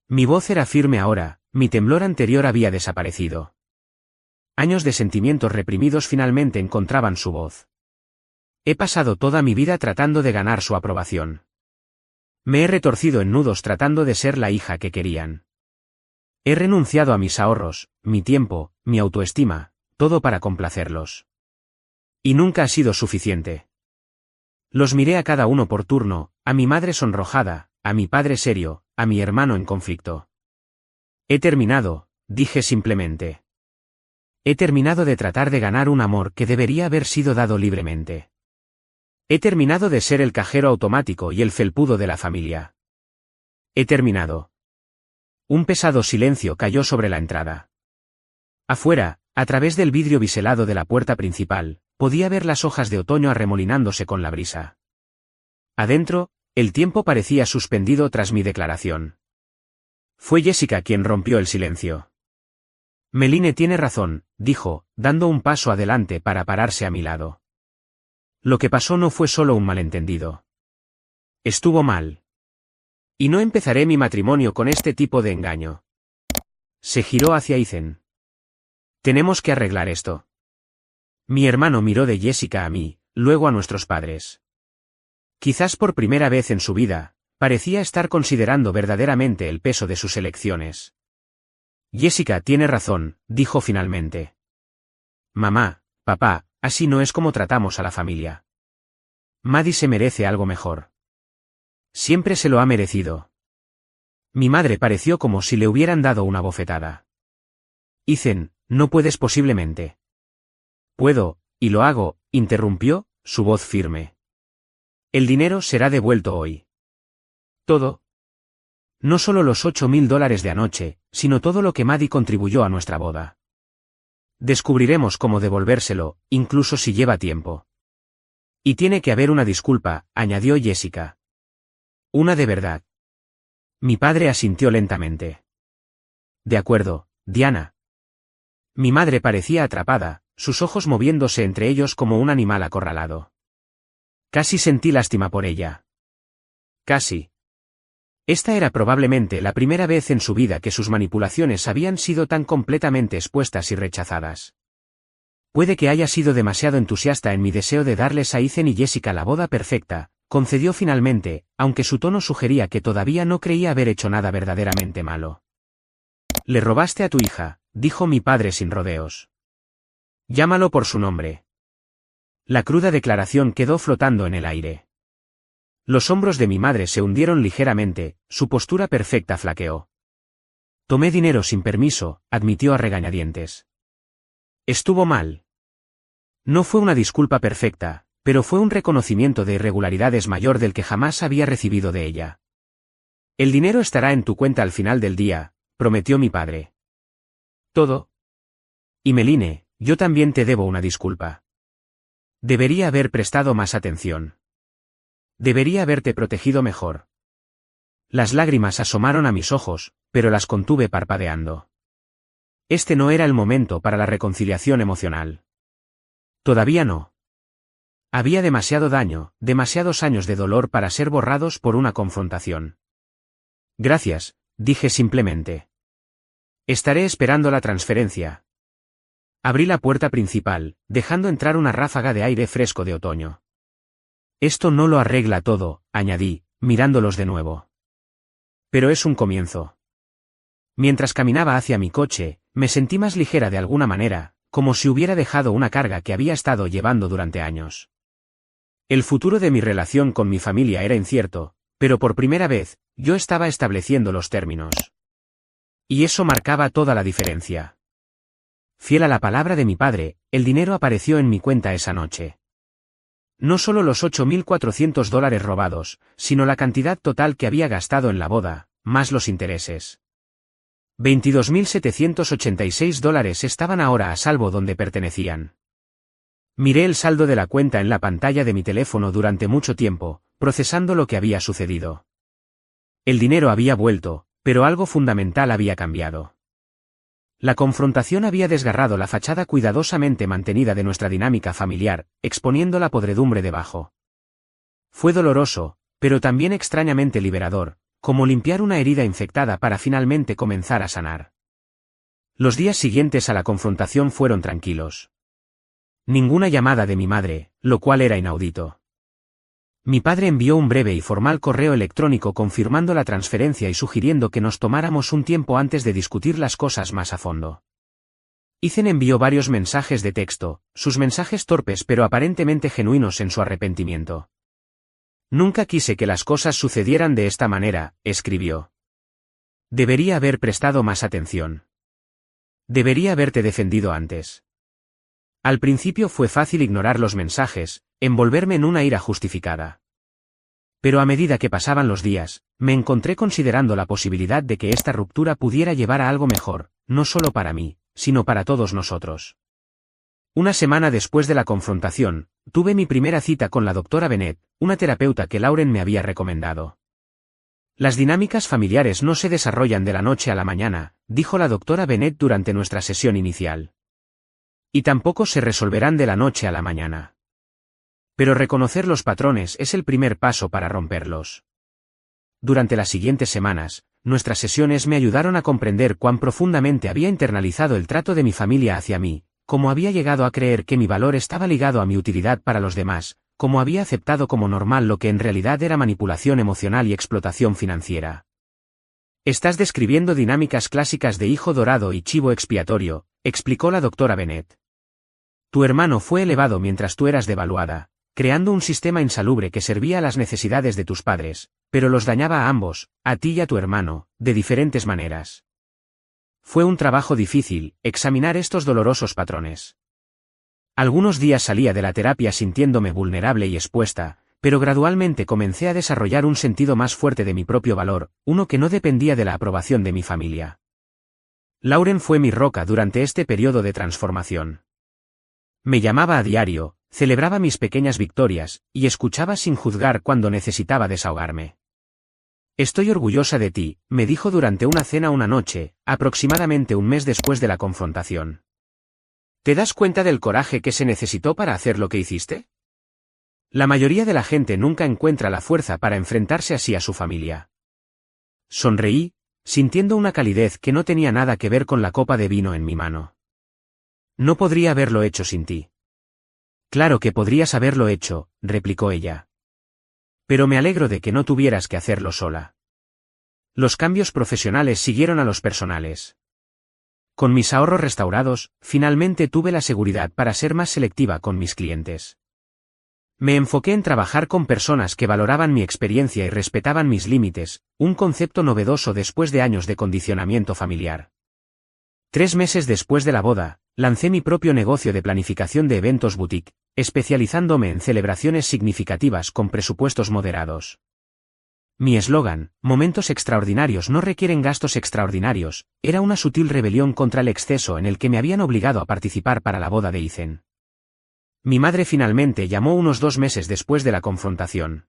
Mi voz era firme ahora, mi temblor anterior había desaparecido. Años de sentimientos reprimidos finalmente encontraban su voz. He pasado toda mi vida tratando de ganar su aprobación. Me he retorcido en nudos tratando de ser la hija que querían. He renunciado a mis ahorros, mi tiempo, mi autoestima, todo para complacerlos. Y nunca ha sido suficiente. Los miré a cada uno por turno, a mi madre sonrojada, a mi padre serio, a mi hermano en conflicto. He terminado, dije simplemente. He terminado de tratar de ganar un amor que debería haber sido dado libremente. He terminado de ser el cajero automático y el felpudo de la familia. He terminado. Un pesado silencio cayó sobre la entrada. Afuera, a través del vidrio biselado de la puerta principal, podía ver las hojas de otoño arremolinándose con la brisa. Adentro, el tiempo parecía suspendido tras mi declaración. Fue Jessica quien rompió el silencio. Meline tiene razón, dijo, dando un paso adelante para pararse a mi lado. Lo que pasó no fue solo un malentendido. Estuvo mal. Y no empezaré mi matrimonio con este tipo de engaño. Se giró hacia Ethan. Tenemos que arreglar esto. Mi hermano miró de Jessica a mí, luego a nuestros padres. Quizás por primera vez en su vida, parecía estar considerando verdaderamente el peso de sus elecciones. Jessica tiene razón, dijo finalmente. Mamá, papá, así no es como tratamos a la familia. Maddie se merece algo mejor. Siempre se lo ha merecido. Mi madre pareció como si le hubieran dado una bofetada. Ethan, no puedes posiblemente. Puedo, y lo hago, interrumpió, su voz firme. El dinero será devuelto hoy. Todo. No solo los $8.000 de anoche, sino todo lo que Maddie contribuyó a nuestra boda. Descubriremos cómo devolvérselo, incluso si lleva tiempo. Y tiene que haber una disculpa, añadió Jessica. Una de verdad. Mi padre asintió lentamente. De acuerdo, Diana. Mi madre parecía atrapada, sus ojos moviéndose entre ellos como un animal acorralado. Casi sentí lástima por ella. Casi. Esta era probablemente la primera vez en su vida que sus manipulaciones habían sido tan completamente expuestas y rechazadas. Puede que haya sido demasiado entusiasta en mi deseo de darles a Ethan y Jessica la boda perfecta, concedió finalmente, aunque su tono sugería que todavía no creía haber hecho nada verdaderamente malo. Le robaste a tu hija, dijo mi padre sin rodeos. Llámalo por su nombre. La cruda declaración quedó flotando en el aire. Los hombros de mi madre se hundieron ligeramente, su postura perfecta flaqueó. Tomé dinero sin permiso, admitió a regañadientes. Estuvo mal. No fue una disculpa perfecta, pero fue un reconocimiento de irregularidades mayor del que jamás había recibido de ella. El dinero estará en tu cuenta al final del día, prometió mi padre. ¿Todo? Y Meline, yo también te debo una disculpa. Debería haber prestado más atención. Debería haberte protegido mejor. Las lágrimas asomaron a mis ojos, pero las contuve parpadeando. Este no era el momento para la reconciliación emocional. Todavía no. Había demasiado daño, demasiados años de dolor para ser borrados por una confrontación. Gracias, dije simplemente. Estaré esperando la transferencia. Abrí la puerta principal, dejando entrar una ráfaga de aire fresco de otoño. Esto no lo arregla todo, añadí, mirándolos de nuevo. Pero es un comienzo. Mientras caminaba hacia mi coche, me sentí más ligera de alguna manera, como si hubiera dejado una carga que había estado llevando durante años. El futuro de mi relación con mi familia era incierto, pero por primera vez, yo estaba estableciendo los términos. Y eso marcaba toda la diferencia. Fiel a la palabra de mi padre, el dinero apareció en mi cuenta esa noche. No solo los $8.400 robados, sino la cantidad total que había gastado en la boda, más los intereses. $22.786 estaban ahora a salvo donde pertenecían. Miré el saldo de la cuenta en la pantalla de mi teléfono durante mucho tiempo, procesando lo que había sucedido. El dinero había vuelto, pero algo fundamental había cambiado. La confrontación había desgarrado la fachada cuidadosamente mantenida de nuestra dinámica familiar, exponiendo la podredumbre debajo. Fue doloroso, pero también extrañamente liberador, como limpiar una herida infectada para finalmente comenzar a sanar. Los días siguientes a la confrontación fueron tranquilos. Ninguna llamada de mi madre, lo cual era inaudito. Mi padre envió un breve y formal correo electrónico confirmando la transferencia y sugiriendo que nos tomáramos un tiempo antes de discutir las cosas más a fondo. Ethan envió varios mensajes de texto, sus mensajes torpes pero aparentemente genuinos en su arrepentimiento. Nunca quise que las cosas sucedieran de esta manera, escribió. Debería haber prestado más atención. Debería haberte defendido antes. Al principio fue fácil ignorar los mensajes, envolverme en una ira justificada. Pero a medida que pasaban los días, me encontré considerando la posibilidad de que esta ruptura pudiera llevar a algo mejor, no solo para mí, sino para todos nosotros. Una semana después de la confrontación, tuve mi primera cita con la doctora Bennett, una terapeuta que Lauren me había recomendado. Las dinámicas familiares no se desarrollan de la noche a la mañana, dijo la doctora Bennett durante nuestra sesión inicial. Y tampoco se resolverán de la noche a la mañana. Pero reconocer los patrones es el primer paso para romperlos. Durante las siguientes semanas, nuestras sesiones me ayudaron a comprender cuán profundamente había internalizado el trato de mi familia hacia mí, cómo había llegado a creer que mi valor estaba ligado a mi utilidad para los demás, cómo había aceptado como normal lo que en realidad era manipulación emocional y explotación financiera. Estás describiendo dinámicas clásicas de hijo dorado y chivo expiatorio, explicó la doctora Bennett. Tu hermano fue elevado mientras tú eras devaluada, creando un sistema insalubre que servía a las necesidades de tus padres, pero los dañaba a ambos, a ti y a tu hermano, de diferentes maneras. Fue un trabajo difícil, examinar estos dolorosos patrones. Algunos días salía de la terapia sintiéndome vulnerable y expuesta, pero gradualmente comencé a desarrollar un sentido más fuerte de mi propio valor, uno que no dependía de la aprobación de mi familia. Lauren fue mi roca durante este periodo de transformación. Me llamaba a diario, celebraba mis pequeñas victorias, y escuchaba sin juzgar cuando necesitaba desahogarme. Estoy orgullosa de ti, me dijo durante una cena una noche, aproximadamente un mes después de la confrontación. ¿Te das cuenta del coraje que se necesitó para hacer lo que hiciste? La mayoría de la gente nunca encuentra la fuerza para enfrentarse así a su familia. Sonreí, sintiendo una calidez que no tenía nada que ver con la copa de vino en mi mano. No podría haberlo hecho sin ti. Claro que podrías haberlo hecho, replicó ella. Pero me alegro de que no tuvieras que hacerlo sola. Los cambios profesionales siguieron a los personales. Con mis ahorros restaurados, finalmente tuve la seguridad para ser más selectiva con mis clientes. Me enfoqué en trabajar con personas que valoraban mi experiencia y respetaban mis límites, un concepto novedoso después de años de condicionamiento familiar. 3 meses después de la boda, lancé mi propio negocio de planificación de eventos boutique, especializándome en celebraciones significativas con presupuestos moderados. Mi eslogan, momentos extraordinarios no requieren gastos extraordinarios, era una sutil rebelión contra el exceso en el que me habían obligado a participar para la boda de Ethan. Mi madre finalmente llamó unos 2 meses después de la confrontación.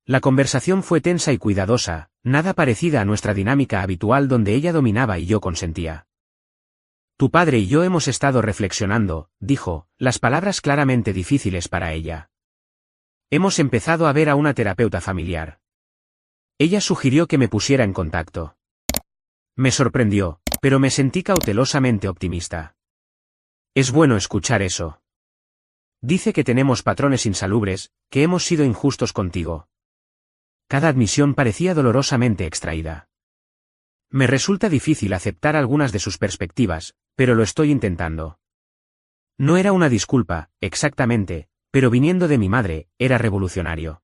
La conversación fue tensa y cuidadosa, nada parecida a nuestra dinámica habitual donde ella dominaba y yo consentía. Tu padre y yo hemos estado reflexionando, dijo, las palabras claramente difíciles para ella. Hemos empezado a ver a una terapeuta familiar. Ella sugirió que me pusiera en contacto. Me sorprendió, pero me sentí cautelosamente optimista. Es bueno escuchar eso. Dice que tenemos patrones insalubres, que hemos sido injustos contigo. Cada admisión parecía dolorosamente extraída. Me resulta difícil aceptar algunas de sus perspectivas, pero lo estoy intentando. No era una disculpa, exactamente, pero viniendo de mi madre, era revolucionario.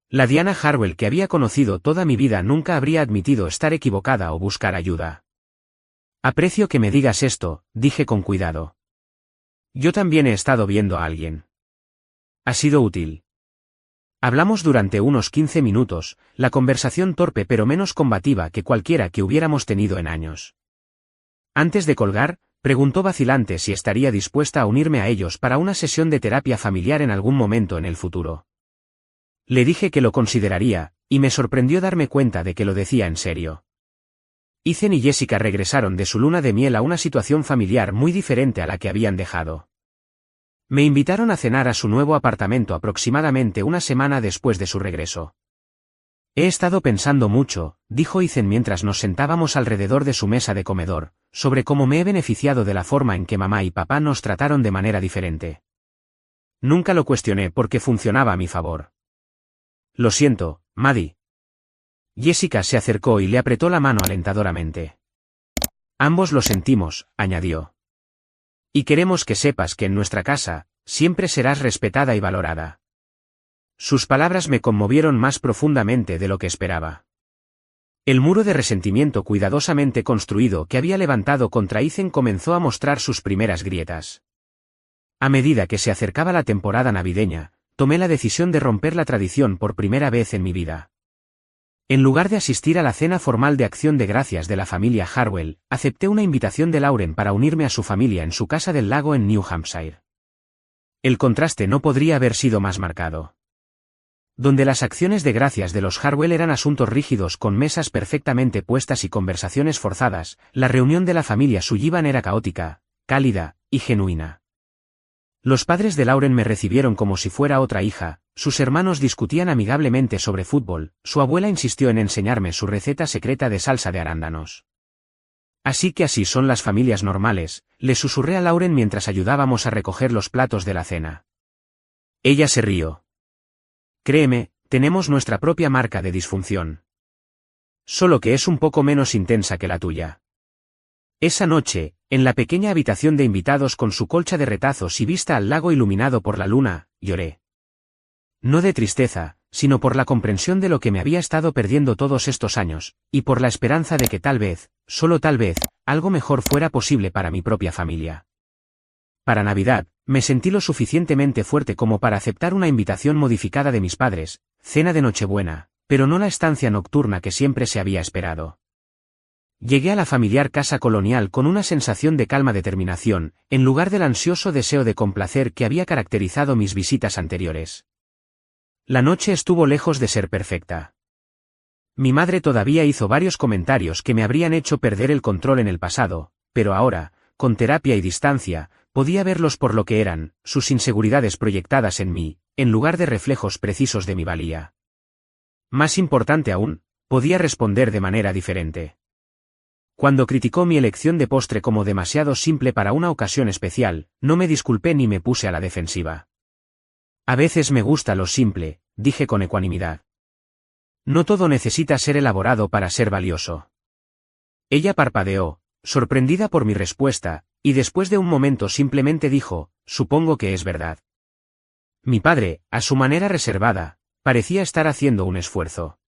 La Diana Harwell que había conocido toda mi vida nunca habría admitido estar equivocada o buscar ayuda. Aprecio que me digas esto, dije con cuidado. Yo también he estado viendo a alguien. Ha sido útil. Hablamos durante unos 15 minutos, la conversación torpe pero menos combativa que cualquiera que hubiéramos tenido en años. Antes de colgar, preguntó vacilante si estaría dispuesta a unirme a ellos para una sesión de terapia familiar en algún momento en el futuro. Le dije que lo consideraría, y me sorprendió darme cuenta de que lo decía en serio. Ethan y Jessica regresaron de su luna de miel a una situación familiar muy diferente a la que habían dejado. Me invitaron a cenar a su nuevo apartamento aproximadamente una semana después de su regreso. He estado pensando mucho, dijo Ethan mientras nos sentábamos alrededor de su mesa de comedor, sobre cómo me he beneficiado de la forma en que mamá y papá nos trataron de manera diferente. Nunca lo cuestioné porque funcionaba a mi favor. Lo siento, Maddie. Jessica se acercó y le apretó la mano alentadoramente. Ambos lo sentimos, añadió. Y queremos que sepas que en nuestra casa, siempre serás respetada y valorada. Sus palabras me conmovieron más profundamente de lo que esperaba. El muro de resentimiento cuidadosamente construido que había levantado contra Ethan comenzó a mostrar sus primeras grietas. A medida que se acercaba la temporada navideña, tomé la decisión de romper la tradición por primera vez en mi vida. En lugar de asistir a la cena formal de acción de gracias de la familia Harwell, acepté una invitación de Lauren para unirme a su familia en su casa del lago en New Hampshire. El contraste no podría haber sido más marcado. Donde las acciones de gracias de los Harwell eran asuntos rígidos con mesas perfectamente puestas y conversaciones forzadas, la reunión de la familia Sullivan era caótica, cálida y genuina. Los padres de Lauren me recibieron como si fuera otra hija, sus hermanos discutían amigablemente sobre fútbol, su abuela insistió en enseñarme su receta secreta de salsa de arándanos. Así que así son las familias normales, le susurré a Lauren mientras ayudábamos a recoger los platos de la cena. Ella se rió. Créeme, tenemos nuestra propia marca de disfunción. Solo que es un poco menos intensa que la tuya. Esa noche, en la pequeña habitación de invitados con su colcha de retazos y vista al lago iluminado por la luna, lloré. No de tristeza, sino por la comprensión de lo que me había estado perdiendo todos estos años, y por la esperanza de que tal vez, solo tal vez, algo mejor fuera posible para mi propia familia. Para Navidad, me sentí lo suficientemente fuerte como para aceptar una invitación modificada de mis padres, cena de Nochebuena, pero no la estancia nocturna que siempre se había esperado. Llegué a la familiar casa colonial con una sensación de calma determinación, en lugar del ansioso deseo de complacer que había caracterizado mis visitas anteriores. La noche estuvo lejos de ser perfecta. Mi madre todavía hizo varios comentarios que me habrían hecho perder el control en el pasado, pero ahora, con terapia y distancia, podía verlos por lo que eran, sus inseguridades proyectadas en mí, en lugar de reflejos precisos de mi valía. Más importante aún, podía responder de manera diferente. Cuando criticó mi elección de postre como demasiado simple para una ocasión especial, no me disculpé ni me puse a la defensiva. A veces me gusta lo simple, dije con ecuanimidad. No todo necesita ser elaborado para ser valioso. Ella parpadeó, sorprendida por mi respuesta, y después de un momento simplemente dijo, supongo que es verdad. Mi padre, a su manera reservada, parecía estar haciendo un esfuerzo.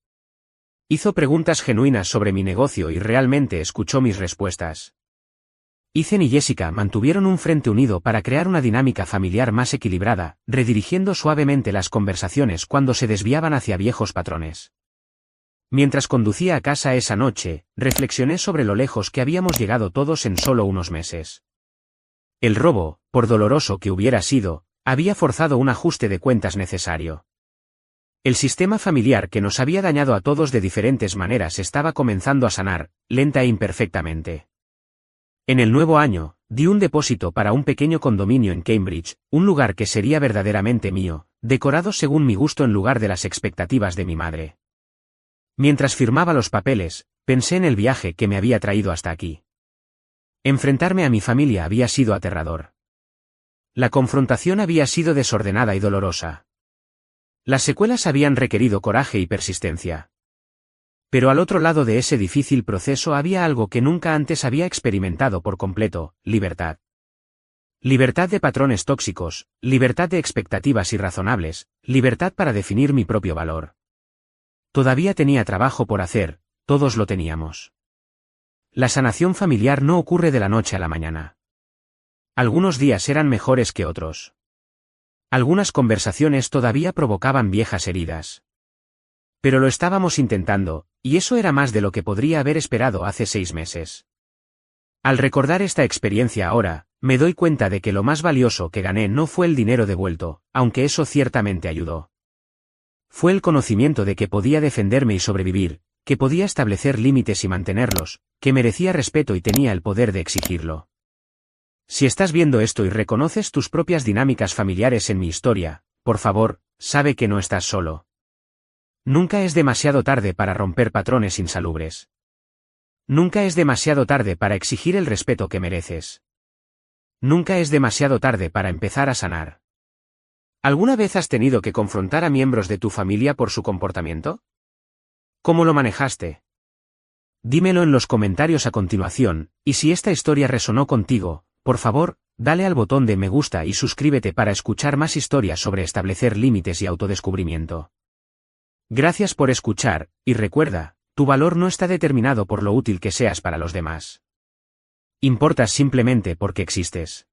Hizo preguntas genuinas sobre mi negocio y realmente escuchó mis respuestas. Ethan y Jessica mantuvieron un frente unido para crear una dinámica familiar más equilibrada, redirigiendo suavemente las conversaciones cuando se desviaban hacia viejos patrones. Mientras conducía a casa esa noche, reflexioné sobre lo lejos que habíamos llegado todos en solo unos meses. El robo, por doloroso que hubiera sido, había forzado un ajuste de cuentas necesario. El sistema familiar que nos había dañado a todos de diferentes maneras estaba comenzando a sanar, lenta e imperfectamente. En el nuevo año, di un depósito para un pequeño condominio en Cambridge, un lugar que sería verdaderamente mío, decorado según mi gusto en lugar de las expectativas de mi madre. Mientras firmaba los papeles, pensé en el viaje que me había traído hasta aquí. Enfrentarme a mi familia había sido aterrador. La confrontación había sido desordenada y dolorosa. Las secuelas habían requerido coraje y persistencia. Pero al otro lado de ese difícil proceso había algo que nunca antes había experimentado por completo: libertad. Libertad de patrones tóxicos, libertad de expectativas irrazonables, libertad para definir mi propio valor. Todavía tenía trabajo por hacer, todos lo teníamos. La sanación familiar no ocurre de la noche a la mañana. Algunos días eran mejores que otros. Algunas conversaciones todavía provocaban viejas heridas. Pero lo estábamos intentando, y eso era más de lo que podría haber esperado hace 6 meses. Al recordar esta experiencia ahora, me doy cuenta de que lo más valioso que gané no fue el dinero devuelto, aunque eso ciertamente ayudó. Fue el conocimiento de que podía defenderme y sobrevivir, que podía establecer límites y mantenerlos, que merecía respeto y tenía el poder de exigirlo. Si estás viendo esto y reconoces tus propias dinámicas familiares en mi historia, por favor, sabe que no estás solo. Nunca es demasiado tarde para romper patrones insalubres. Nunca es demasiado tarde para exigir el respeto que mereces. Nunca es demasiado tarde para empezar a sanar. ¿Alguna vez has tenido que confrontar a miembros de tu familia por su comportamiento? ¿Cómo lo manejaste? Dímelo en los comentarios a continuación, y si esta historia resonó contigo, por favor, dale al botón de me gusta y suscríbete para escuchar más historias sobre establecer límites y autodescubrimiento. Gracias por escuchar, y recuerda, tu valor no está determinado por lo útil que seas para los demás. Importas simplemente porque existes.